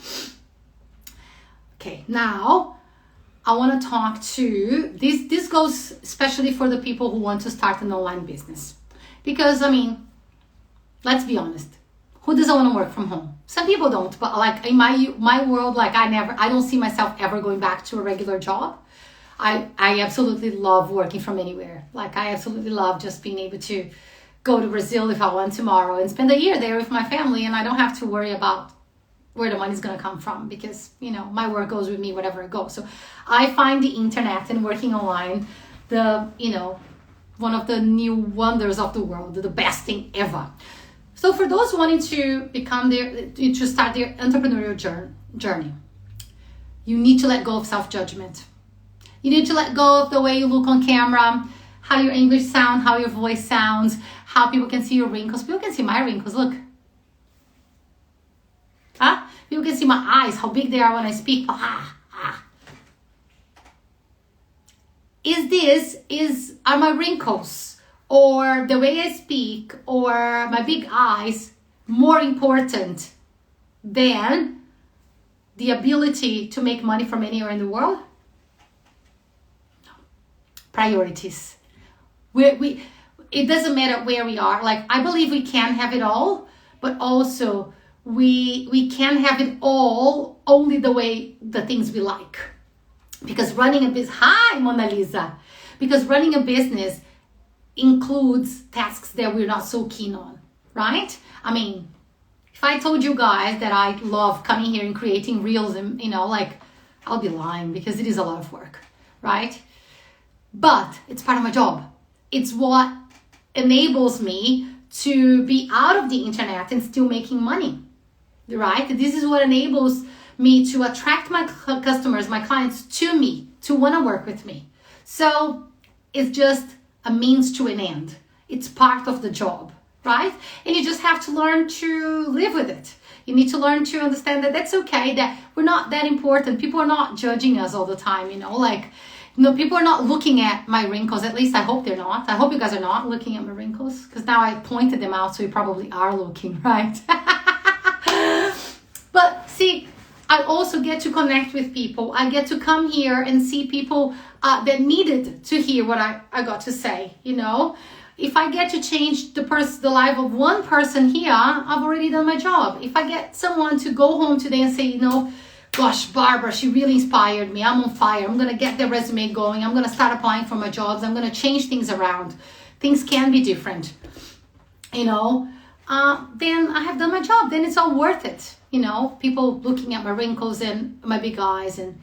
Okay, now I want to talk to this goes especially for the people who want to start an online business. Because I mean, let's be honest. Who doesn't want to work from home? Some people don't, but like in my world, like I don't see myself ever going back to a regular job. I absolutely love working from anywhere. Like I absolutely love just being able to go to Brazil if I want tomorrow and spend a year there with my family, and I don't have to worry about where the money's going to come from, because my work goes with me wherever it goes. So I find the internet and working online one of the new wonders of the world, the best thing ever. So for those wanting to to start their entrepreneurial journey, you need to let go of self-judgment. You need to let go of the way you look on camera, how your English sounds, how your voice sounds, how people can see your wrinkles. People can see my wrinkles, look. Huh? People can see my eyes, how big they are when I speak. Are my wrinkles or the way I speak or my big eyes more important than the ability to make money from anywhere in the world? No. Priorities. It doesn't matter where we are. Like, I believe we can have it all, but also we can have it all only the things we like. Because running a business, hi Mona Lisa, because running a business includes tasks that we're not so keen on, right? I mean, if I told you guys that I love coming here and creating reels and, I'll be lying, because it is a lot of work, right? But it's part of my job. It's what enables me to be out of the internet and still making money, right? This is what enables me to attract my customers, my clients to me, to want to work with me. So it's just a means to an end. It's part of the job, right? And you just have to learn to live with it. You need to learn to understand that that's okay, that we're not that important. People are not judging us all the time, people are not looking at my wrinkles. At least I hope they're not. I hope you guys are not looking at my wrinkles, because now I pointed them out, so you probably are looking, right? But see, I also get to connect with people. I get to come here and see people that needed to hear what I got to say, If I get to change the life of one person here, I've already done my job. If I get someone to go home today and say, gosh, Barbara, she really inspired me. I'm on fire. I'm going to get the resume going. I'm going to start applying for my jobs. I'm going to change things around. Things can be different, then I have done my job. Then it's all worth it. People looking at my wrinkles and my big eyes, and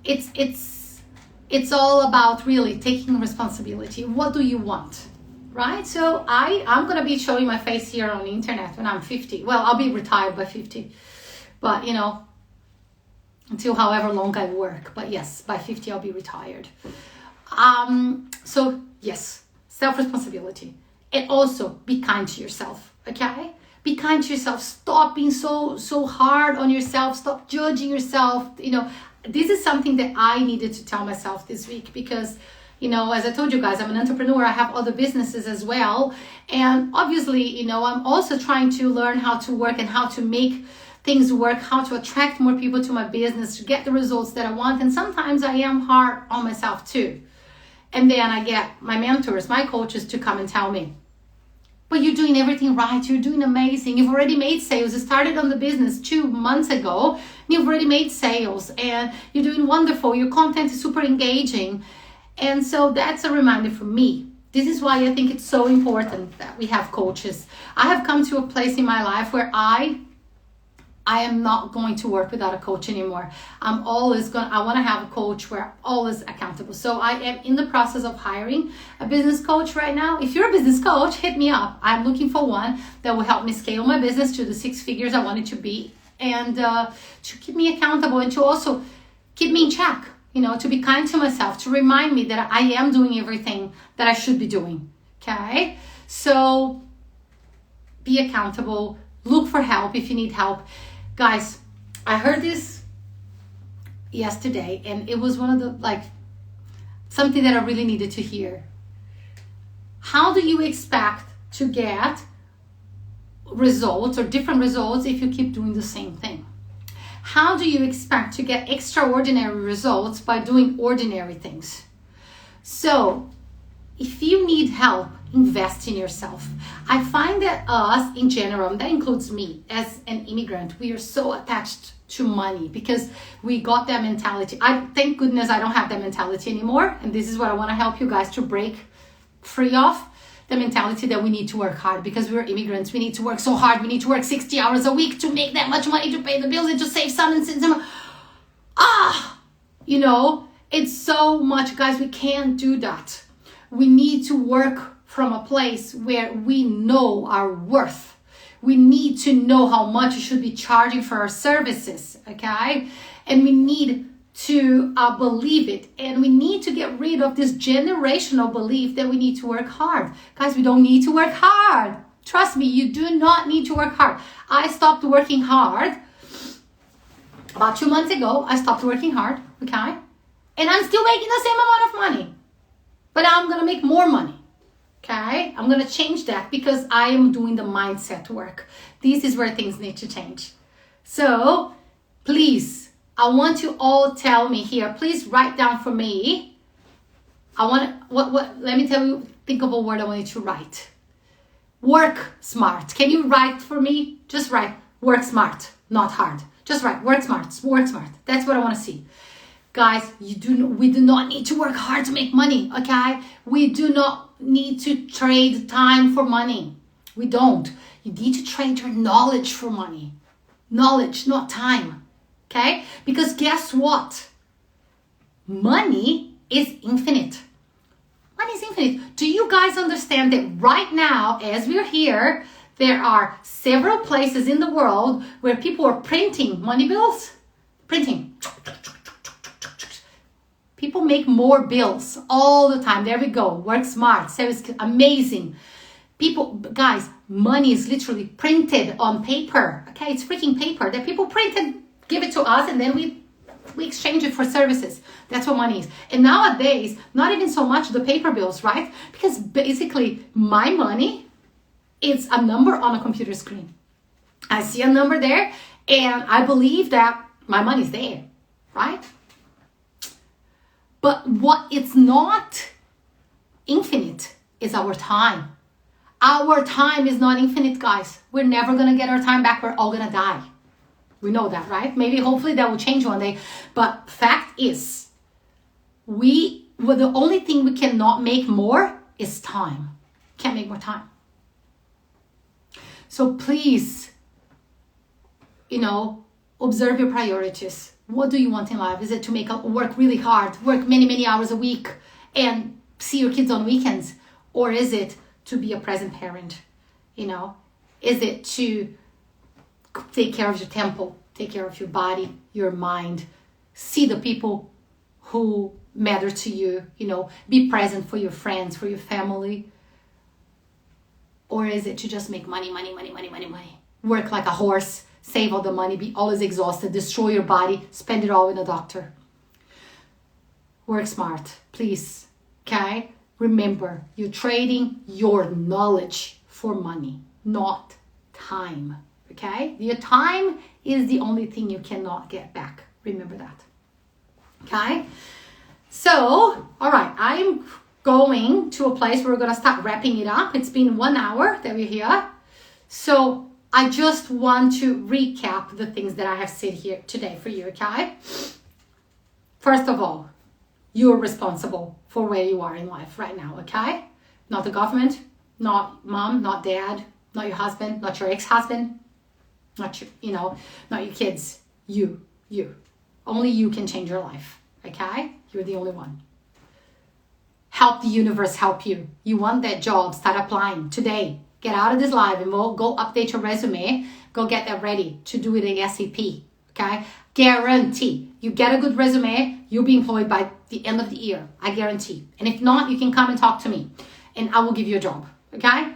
it's all about really taking responsibility. What do you want, right? So I'm going to be showing my face here on the internet when I'm 50. Well, I'll be retired by 50, but until however long I work. But yes, by 50 I'll be retired. So yes, self-responsibility, and also be kind to yourself. Okay. Be kind to yourself. Stop being so hard on yourself. Stop judging yourself. This is something that I needed to tell myself this week, because, as I told you guys, I'm an entrepreneur. I have other businesses as well. And obviously, I'm also trying to learn how to work and how to make things work, how to attract more people to my business, to get the results that I want. And sometimes I am hard on myself too. And then I get my mentors, my coaches to come and tell me, but you're doing everything right. You're doing amazing. You've already made sales. You started on the business 2 months ago. You've already made sales and you're doing wonderful. Your content is super engaging. And so that's a reminder for me. This is why I think it's so important that we have coaches. I have come to a place in my life where I am not going to work without a coach anymore. I want to have a coach where I'm always accountable. So I am in the process of hiring a business coach right now. If you're a business coach, hit me up. I'm looking for one that will help me scale my business to the 6 figures I want it to be, and to keep me accountable, and to also keep me in check, to be kind to myself, to remind me that I am doing everything that I should be doing. Okay? So be accountable. Look for help if you need help. Guys, I heard this yesterday, and it was one of the, something that I really needed to hear. How do you expect to get results or different results if you keep doing the same thing? how do you expect to get extraordinary results by doing ordinary things? So if you need help, invest in yourself. I find that us in general, that includes me as an immigrant, we are so attached to money because we got that mentality. Thank goodness I don't have that mentality anymore. And this is what I want to help you guys to break free of, the mentality that we need to work hard because we're immigrants. We need to work so hard. We need to work 60 hours a week to make that much money to pay the bills and to save some and send some. It's so much, guys. We can't do that. We need to work from a place where we know our worth. We need to know how much we should be charging for our services, okay? And we need to believe it. And we need to get rid of this generational belief that we need to work hard. Guys, we don't need to work hard. Trust me, you do not need to work hard. I stopped working hard. About 2 months ago, I stopped working hard, okay? And I'm still making the same amount of money. But now I'm going to make more money. Okay, I'm going to change that because I am doing the mindset work. This is where things need to change. So please, I want you all tell me here, please write down for me. Let me tell you, think of a word I want you to write. Work smart. Can you write for me? Just write work smart, not hard. Just write work smart, work smart. That's what I want to see. Guys, we do not need to work hard to make money, okay? We do not need to trade time for money. We don't. You need to trade your knowledge for money. Knowledge, not time, okay? Because guess what? Money is infinite. Money is infinite. Do you guys understand that right now, as we're here, there are several places in the world where people are printing money bills? Printing. People make more bills all the time. There we go. Work smart. Service amazing. People, guys, money is literally printed on paper. Okay, it's freaking paper that people print and give it to us, and then we exchange it for services. That's what money is. And nowadays, not even so much the paper bills, right? Because basically, my money is a number on a computer screen. I see a number there, and I believe that my money's there, right? But what it's not infinite is our time. Our time is not infinite, guys. We're never going to get our time back. We're all going to die. We know that, right? Maybe, hopefully that will change one day. But fact is, the only thing we cannot make more is time. Can't make more time. So please, observe your priorities. What do you want in life? Is it to work really hard, work many, many hours a week and see your kids on weekends? Or is it to be a present parent? Is it to take care of your temple, take care of your body, your mind, see the people who matter to you, be present for your friends, for your family? Or is it to just make money, work like a horse, save all the money, be always exhausted, destroy your body, spend it all with a doctor? Work smart, please, okay? Remember, you're trading your knowledge for money, not time, okay? Your time is the only thing you cannot get back. Remember that, okay? So, all right, I'm going to a place where we're going to start wrapping it up. It's been 1 hour that we're here. So, I just want to recap the things that I have said here today for you, okay? First of all, you're responsible for where you are in life right now, okay? Not the government, not mom, not dad, not your husband, not your ex-husband, not your kids. You. Only you can change your life, okay? You're the only one. Help the universe help you. You want that job, start applying today. Get out of this live and go update your resume. Go get that ready to do it ASAP, okay? Guarantee. You get a good resume, you'll be employed by the end of the year. I guarantee. And if not, you can come and talk to me and I will give you a job, okay?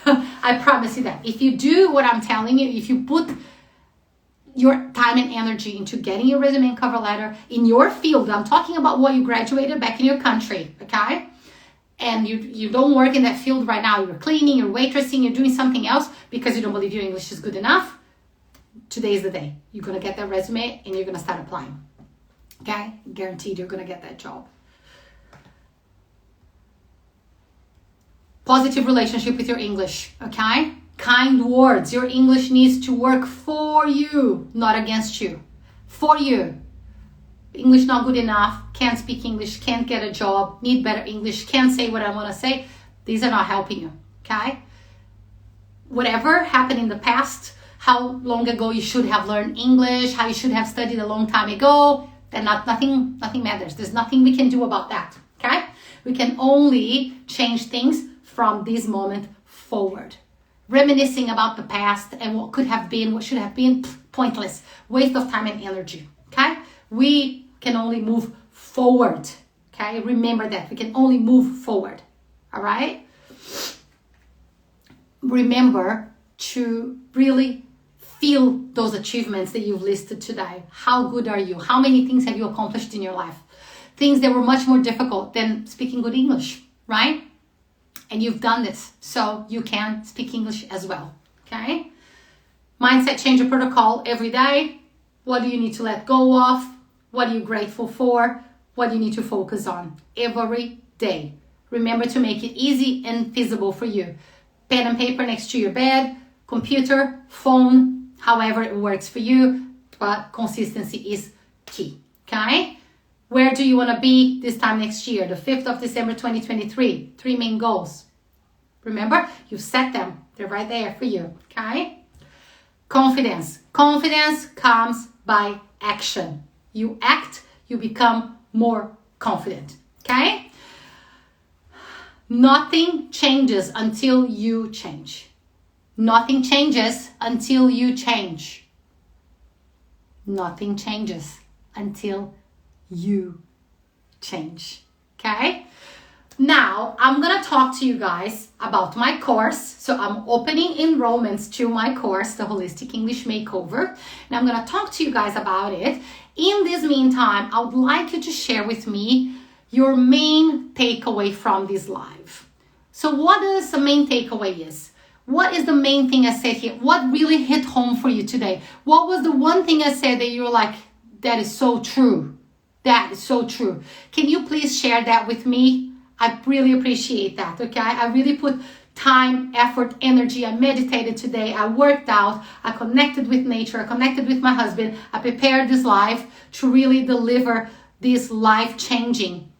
I promise you that. If you do what I'm telling you, if you put your time and energy into getting your resume and cover letter in your field, I'm talking about what you graduated back in your country, okay? And you don't work in that field right now, you're cleaning, you're waitressing, you're doing something else because you don't believe your English is good enough, today's the day. You're going to get that resume and you're going to start applying. Okay? Guaranteed you're going to get that job. Positive relationship with your English. Okay? Kind words. Your English needs to work for you, not against you. For you. English not good enough, can't speak English, can't get a job, need better English, can't say what I want to say. These are not helping you, okay? Whatever happened in the past, how long ago you should have learned English, how you should have studied a long time ago, then nothing matters. There's nothing we can do about that, okay? We can only change things from this moment forward. Reminiscing about the past and what could have been, what should have been, pointless, waste of time and energy, okay? We can only move forward, okay? Remember that. We can only move forward, all right? Remember to really feel those achievements that you've listed today. How good are you? How many things have you accomplished in your life? Things that were much more difficult than speaking good English, right? And you've done this, so you can speak English as well, okay? Mindset changer protocol every day. What do you need to let go of? What are you grateful for? What do you need to focus on every day? Remember to make it easy and feasible for you. Pen and paper next to your bed, computer, phone, however it works for you, but consistency is key, okay? Where do you want to be this time next year? The 5th of December 2023, 3 main goals. Remember, you've set them. They're right there for you, okay? Confidence. Confidence comes by action. You act, you become more confident, okay? Nothing changes until you change. Nothing changes until you change. Nothing changes until you change, okay? Now, I'm going to talk to you guys about my course. So I'm opening enrollments to my course, the Holistic English Makeover, and I'm going to talk to you guys about it. In this meantime, I would like you to share with me your main takeaway from this live. So what is the main takeaway is? What is the main thing I said here? What really hit home for you today? What was the one thing I said that you were like, that is so true? That is so true. Can you please share that with me? I really appreciate that, okay? I really put time, effort, energy. I meditated today. I worked out. I connected with nature. I connected with my husband. I prepared this live to really deliver this life-changing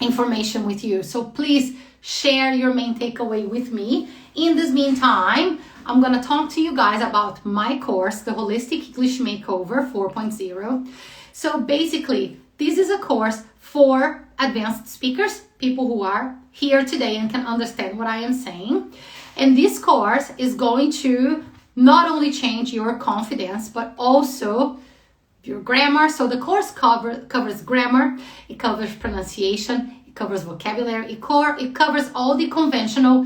information with you. So please share your main takeaway with me. In this meantime, I'm going to talk to you guys about my course, the Holistic English Makeover 4.0. So basically, this is a course for advanced speakers, people who are here today and can understand what I am saying. And this course is going to not only change your confidence, but also your grammar. So the course covers grammar, it covers pronunciation, it covers vocabulary, it covers all the conventional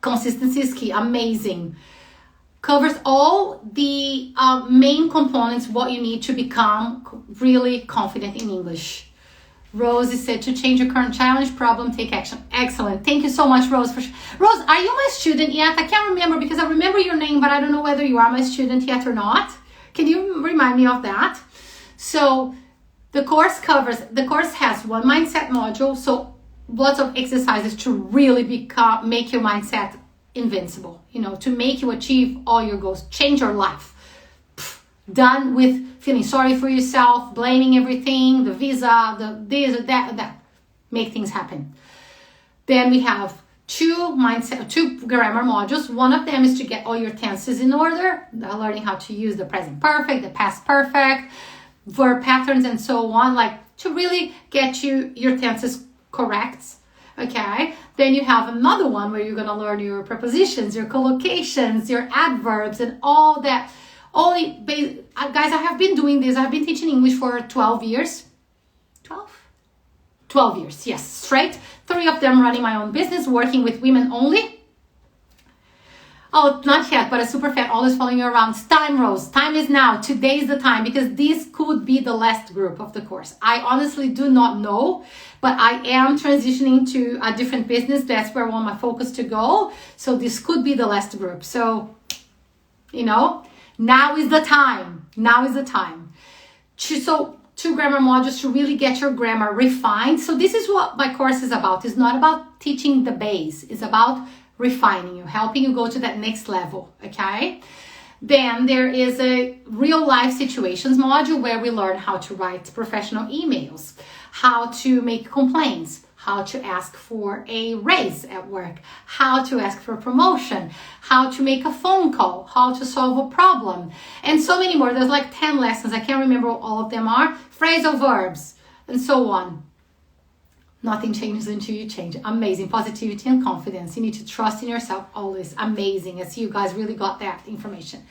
consistency is key, amazing. Covers all the main components, what you need to become really confident in English. Rose said to change your current challenge, problem, take action. Excellent. Thank you so much, Rose. Rose, are you my student yet? I can't remember because I remember your name, but I don't know whether you are my student yet or not. Can you remind me of that? So the course has one mindset module, so lots of exercises to really make your mindset invincible, to make you achieve all your goals, change your life. Done with feeling sorry for yourself, blaming everything, the visa, the this, that. Make things happen. Then we have two grammar modules. One of them is to get all your tenses in order, learning how to use the present perfect, the past perfect, verb patterns, and so on, like to really get your tenses correct. Okay, then you have another one where you're going to learn your prepositions, your collocations, your adverbs, and all that. Guys, I have been doing this. I've been teaching English for 12 years. 12 years, yes, straight. 3 of them running my own business, working with women only. Oh, not yet, but a super fan, always following you around. It's time, Rose. Time is now. Today is the time, because this could be the last group of the course. I honestly do not know, but I am transitioning to a different business. That's where I want my focus to go. So this could be the last group. So Now is the time. Now is the time. Two grammar modules to really get your grammar refined. So this is what my course is about. It's not about teaching the base. It's about refining you, helping you go to that next level, okay? Then there is a real life situations module where we learn how to write professional emails, how to make complaints, how to ask for a raise at work, how to ask for a promotion, how to make a phone call, how to solve a problem, and so many more. There's like 10 lessons. I can't remember what all of them are. Phrasal verbs, and so on. Nothing changes until you change. Amazing. Positivity and confidence. You need to trust in yourself always. Amazing. I see you guys really got that information.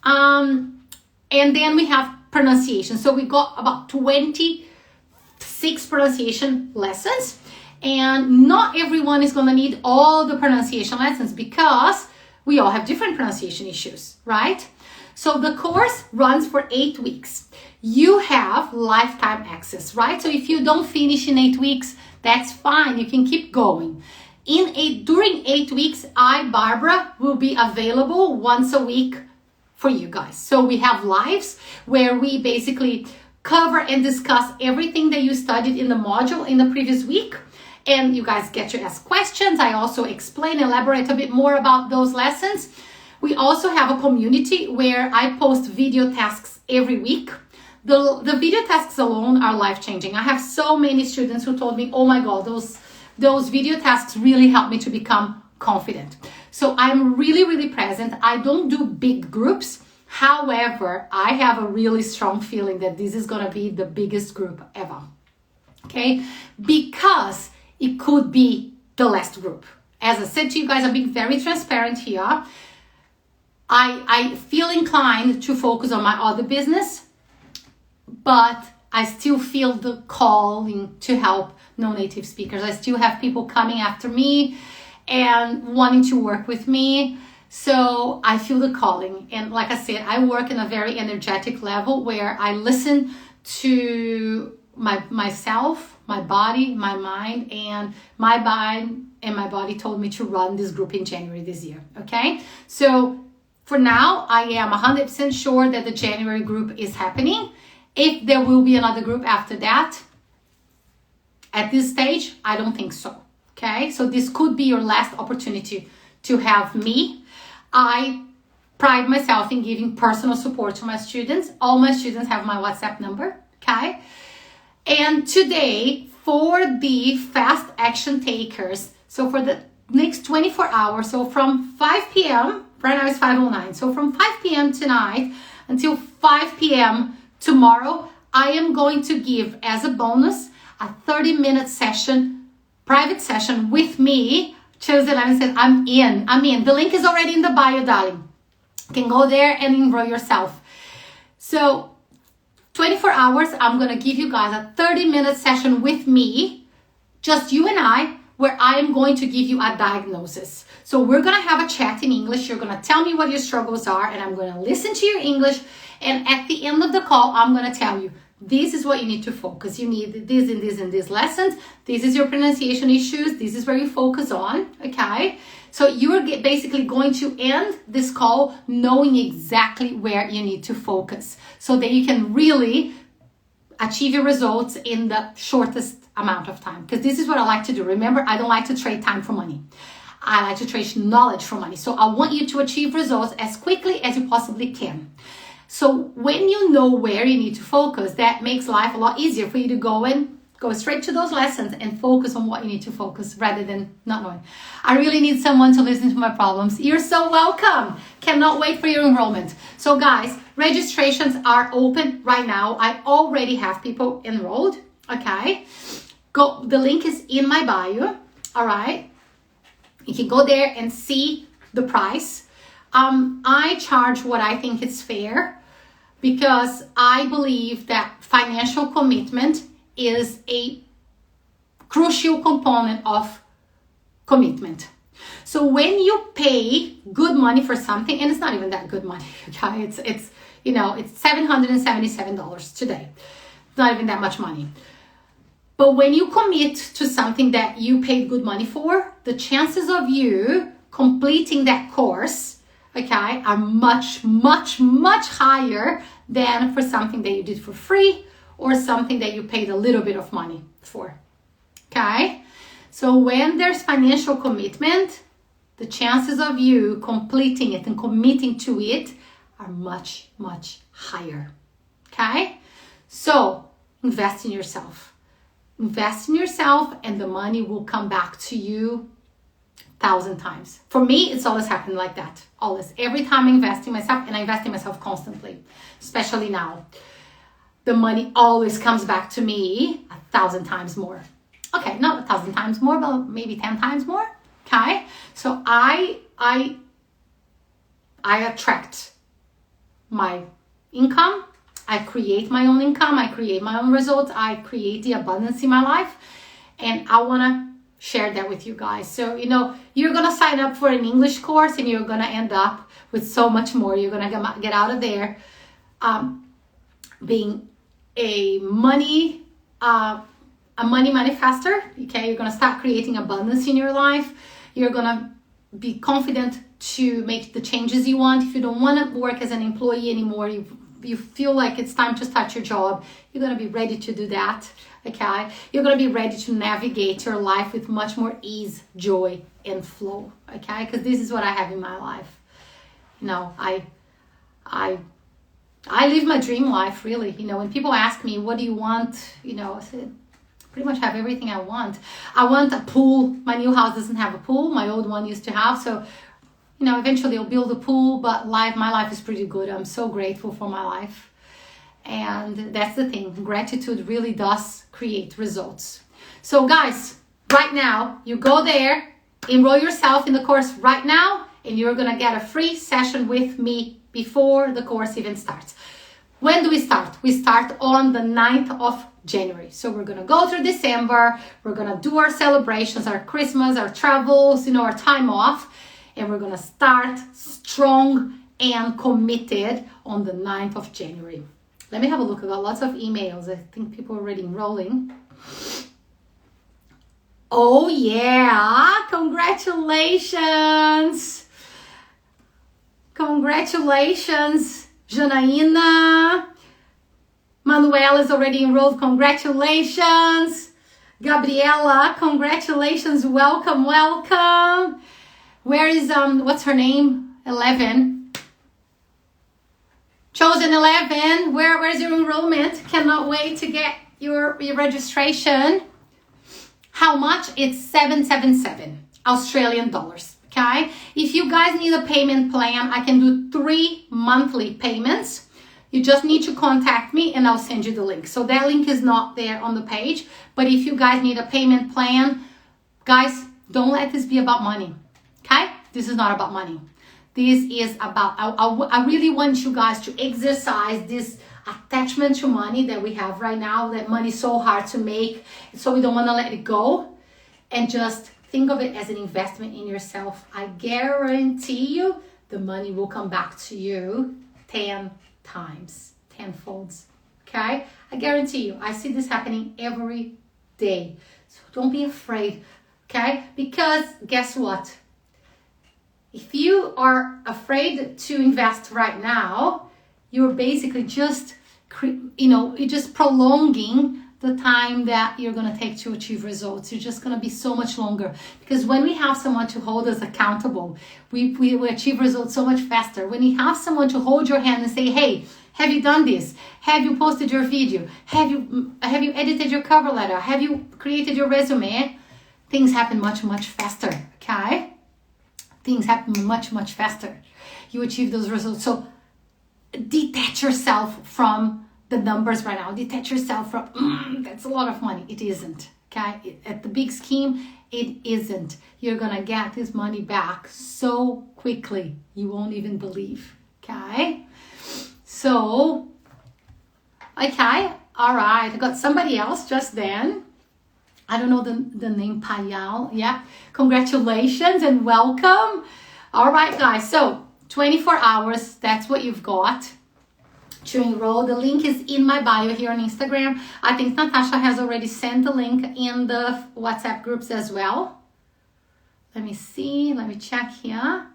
And then we have pronunciation. So we got about 26 pronunciation lessons. And not everyone is going to need all the pronunciation lessons because we all have different pronunciation issues, right? So the course runs for 8 weeks. You have lifetime access, right? So if you don't finish in 8 weeks, that's fine. You can keep going. During 8 weeks, Barbara, will be available once a week for you guys. So we have lives where we basically cover and discuss everything that you studied in the module in the previous week. And you guys get to ask questions. I also explain, elaborate a bit more about those lessons. We also have a community where I post video tasks every week. The video tasks alone are life-changing. I have so many students who told me, oh my God, those video tasks really helped me to become confident. So I'm really, really present. I don't do big groups. However, I have a really strong feeling that this is going to be the biggest group ever. Okay? Because it could be the last group. As I said to you guys, I'm being very transparent here. I feel inclined to focus on my other business, but I still feel the calling to help non-native speakers. I still have people coming after me and wanting to work with me. So I feel the calling. And like I said, I work in a very energetic level where I listen to myself, my body, my mind, and my mind and my body told me to run this group in January this year. Okay? So for now, I am 100% sure that the January group is happening. If there will be another group after that, at this stage, I don't think so. Okay, so this could be your last opportunity to have me. I pride myself in giving personal support to my students. All my students have my WhatsApp number. Okay, and today for the fast action takers, so for the next 24 hours, so from 5 p.m., right now it's 5:09, so from 5 p.m. tonight until 5 p.m. tomorrow, I am going to give as a bonus a 30-minute session, private session with me. Chosen, I said, I'm in. The link is already in the bio, darling. You can go there and enroll yourself. So 24 hours, I'm going to give you guys a 30-minute session with me, just you and I, where I am going to give you a diagnosis. So we're going to have a chat in English. You're going to tell me what your struggles are, and I'm going to listen to your English. And at the end of the call, I'm going to tell you, this is what you need to focus. You need this and this and these lessons. This is your pronunciation issues. This is where you focus on, okay? So you're basically going to end this call knowing exactly where you need to focus so that you can really achieve your results in the shortest amount of time. Because this is what I like to do. Remember, I don't like to trade time for money. I like to trade knowledge for money. So I want you to achieve results as quickly as you possibly can. So when you know where you need to focus, that makes life a lot easier for you to go straight to those lessons and focus on what you need to focus rather than not knowing. I really need someone to listen to my problems. You're so welcome. Cannot wait for your enrollment. So guys, registrations are open right now. I already have people enrolled, okay? The link is in my bio, all right? You can go there and see the price. I charge what I think is fair because I believe that financial commitment is a crucial component of commitment. So when you pay good money for something, and it's not even that good money, okay? It's $777 today. It's not even that much money. But when you commit to something that you paid good money for, the chances of you completing that course okay, are much, much, much higher than for something that you did for free or something that you paid a little bit of money for, okay? So when there's financial commitment, the chances of you completing it and committing to it are much, much higher, okay? So invest in yourself. Invest in yourself and the money will come back to you 1,000 times. For me, it's always happened like that. Always. Every time I invest in myself, and I invest in myself constantly, especially now, the money always comes back to me 1,000 times more. Okay, not 1,000 times more, but maybe 10 times more. Okay, so I attract my income. I create my own income. I create my own results. I create the abundance in my life, and I wanna share that with you guys. So, you know, you're gonna sign up for an English course and you're gonna end up with so much more. You're gonna get out of there being a money manifester. Okay, you're gonna start creating abundance in your life. You're gonna be confident to make the changes you want. If you don't want to work as an employee anymore, you feel like it's time to start your job, you're gonna be ready to do that. Okay, you're gonna be ready to navigate your life with much more ease, joy, and flow. Okay, because this is what I have in my life. You know, I live my dream life, really. You know, when people ask me, what do you want? You know, I said, pretty much have everything I want. I want a pool. My new house doesn't have a pool. My old one used to have. So, you know, eventually I'll build a pool, but my life is pretty good. I'm so grateful for my life. And that's the thing. Gratitude really does create results. So guys, right now, you go there, enroll yourself in the course right now, and you're going to get a free session with me before the course even starts. When do we start? We start on the 9th of January. So we're going to go through December. We're going to do our celebrations, our Christmas, our travels, you know, our time off. And we're going to start strong and committed on the 9th of January. Let me have a look. I got lots of emails. I think people are already enrolling. Oh, yeah. Congratulations. Congratulations, Janaína. Manuel is already enrolled. Congratulations. Gabriela, congratulations. Welcome, welcome. Where is, what's her name? 11. Chosen 11. Where's your enrollment? Cannot wait to get your registration. How much? It's 777 Australian dollars. Okay. If you guys need a payment plan, I can do 3 monthly payments. You just need to contact me and I'll send you the link. So that link is not there on the page. But if you guys need a payment plan, guys, don't let this be about money. Okay? This is not about money. This is about, I really want you guys to exercise this attachment to money that we have right now, that money is so hard to make, so we don't want to let it go, and just think of it as an investment in yourself. I guarantee you the money will come back to you 10 times, 10-folds, okay? I guarantee you. I see this happening every day. So don't be afraid, okay? Because guess what? If you are afraid to invest right now, you're basically just, you're just prolonging the time that you're going to take to achieve results. You're just going to be so much longer. Because when we have someone to hold us accountable, we achieve results so much faster. When you have someone to hold your hand and say, hey, have you done this? Have you posted your video? Have you edited your cover letter? Have you created your resume? Things happen much, much faster, okay? Things happen much, much faster. You achieve those results. So detach yourself from the numbers right now. Detach yourself from, that's a lot of money. It isn't, okay? At the big scheme, it isn't. You're going to get this money back so quickly. You won't even believe, okay? So, okay, all right. I got somebody else just then. I don't know the name, Payal. Yeah, congratulations and welcome. All right, guys. So 24 hours, that's what you've got to enroll. The link is in my bio here on Instagram. I think Natasha has already sent the link in the WhatsApp groups as well. Let me see. Let me check here.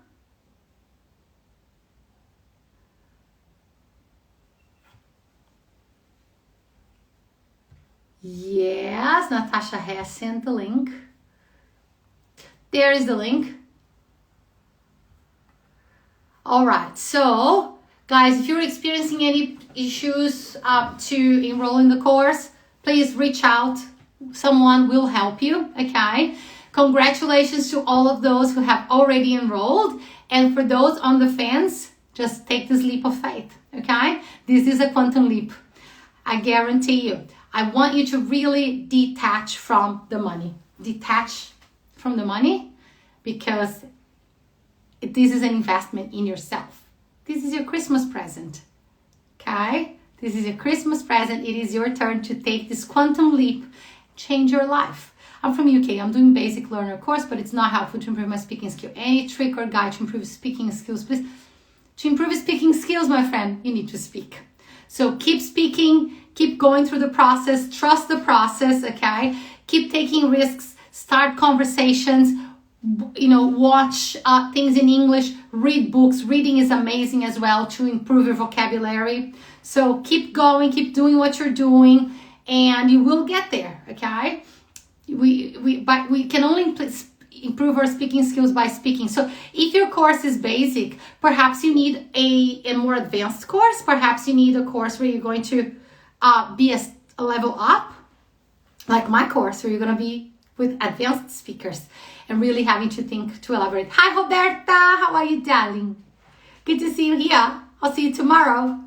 Yes, Natasha has sent the link. There is the link. All right, so guys, if you're experiencing any issues to enroll in the course, please reach out. Someone will help you, okay? Congratulations to all of those who have already enrolled. And for those on the fence, just take this leap of faith, okay? This is a quantum leap. I guarantee you. I want you to really detach from the money. Detach from the money because this is an investment in yourself. This is your Christmas present, okay? This is your Christmas present. It is your turn to take this quantum leap, change your life. I'm from UK. I'm doing basic learner course, but it's not helpful to improve my speaking skill. Any trick or guide to improve speaking skills, please? To improve your speaking skills, my friend, you need to speak. So keep speaking, keep going through the process, trust the process, okay? Keep taking risks, start conversations, watch things in English, read books. Reading is amazing as well to improve your vocabulary. So keep going, keep doing what you're doing, and you will get there, okay? We can only improve our speaking skills by speaking. So if your course is basic, perhaps you need a more advanced course. Perhaps you need a course where you're going to be a level up, like my course, where you're going to be with advanced speakers and really having to think to elaborate. Hi, Roberta. How are you, darling? Good to see you here. I'll see you tomorrow.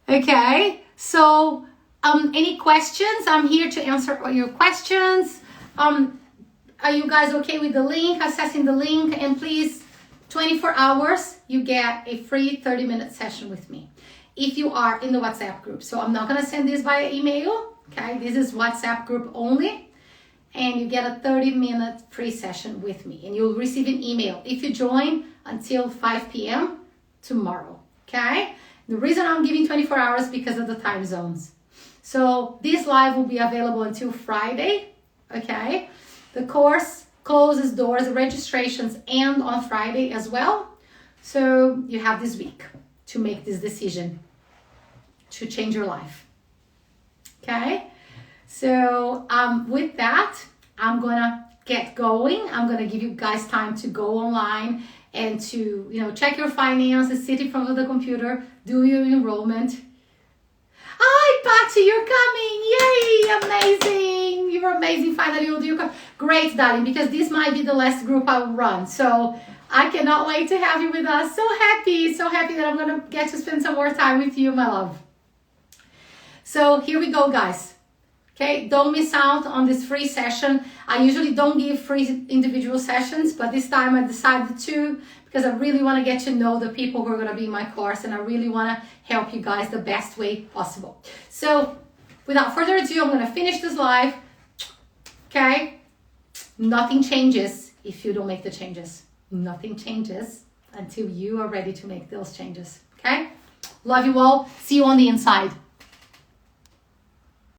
Okay. So any questions? I'm here to answer all your questions. Are you guys okay with the link, accessing the link? And please, 24 hours, you get a free 30-minute session with me if you are in the WhatsApp group. So I'm not going to send this via email. Okay, this is WhatsApp group only. And you get a 30-minute free session with me. And you'll receive an email if you join until 5 p.m. tomorrow. Okay? The reason I'm giving 24 hours because of the time zones. So this live will be available until Friday. Okay? The course closes doors, registrations end on Friday as well. So you have this week to make this decision to change your life. Okay? So with that, I'm gonna get going. I'm gonna give you guys time to go online and to check your finances, sit in front of the computer, do your enrollment. Hi, Patty, you're coming! Yay! Amazing! You're amazing. Finally, you'll do. Great, darling, because this might be the last group I'll run. So I cannot wait to have you with us. So happy that I'm gonna get to spend some more time with you, my love. So here we go, guys. Okay, don't miss out on this free session. I usually don't give free individual sessions, but this time I decided to because I really want to get to know the people who are going to be in my course, and I really want to help you guys the best way possible. So without further ado, I'm going to finish this live. Okay, nothing changes if you don't make the changes. Nothing changes until you are ready to make those changes. Okay, love you all. See you on the inside.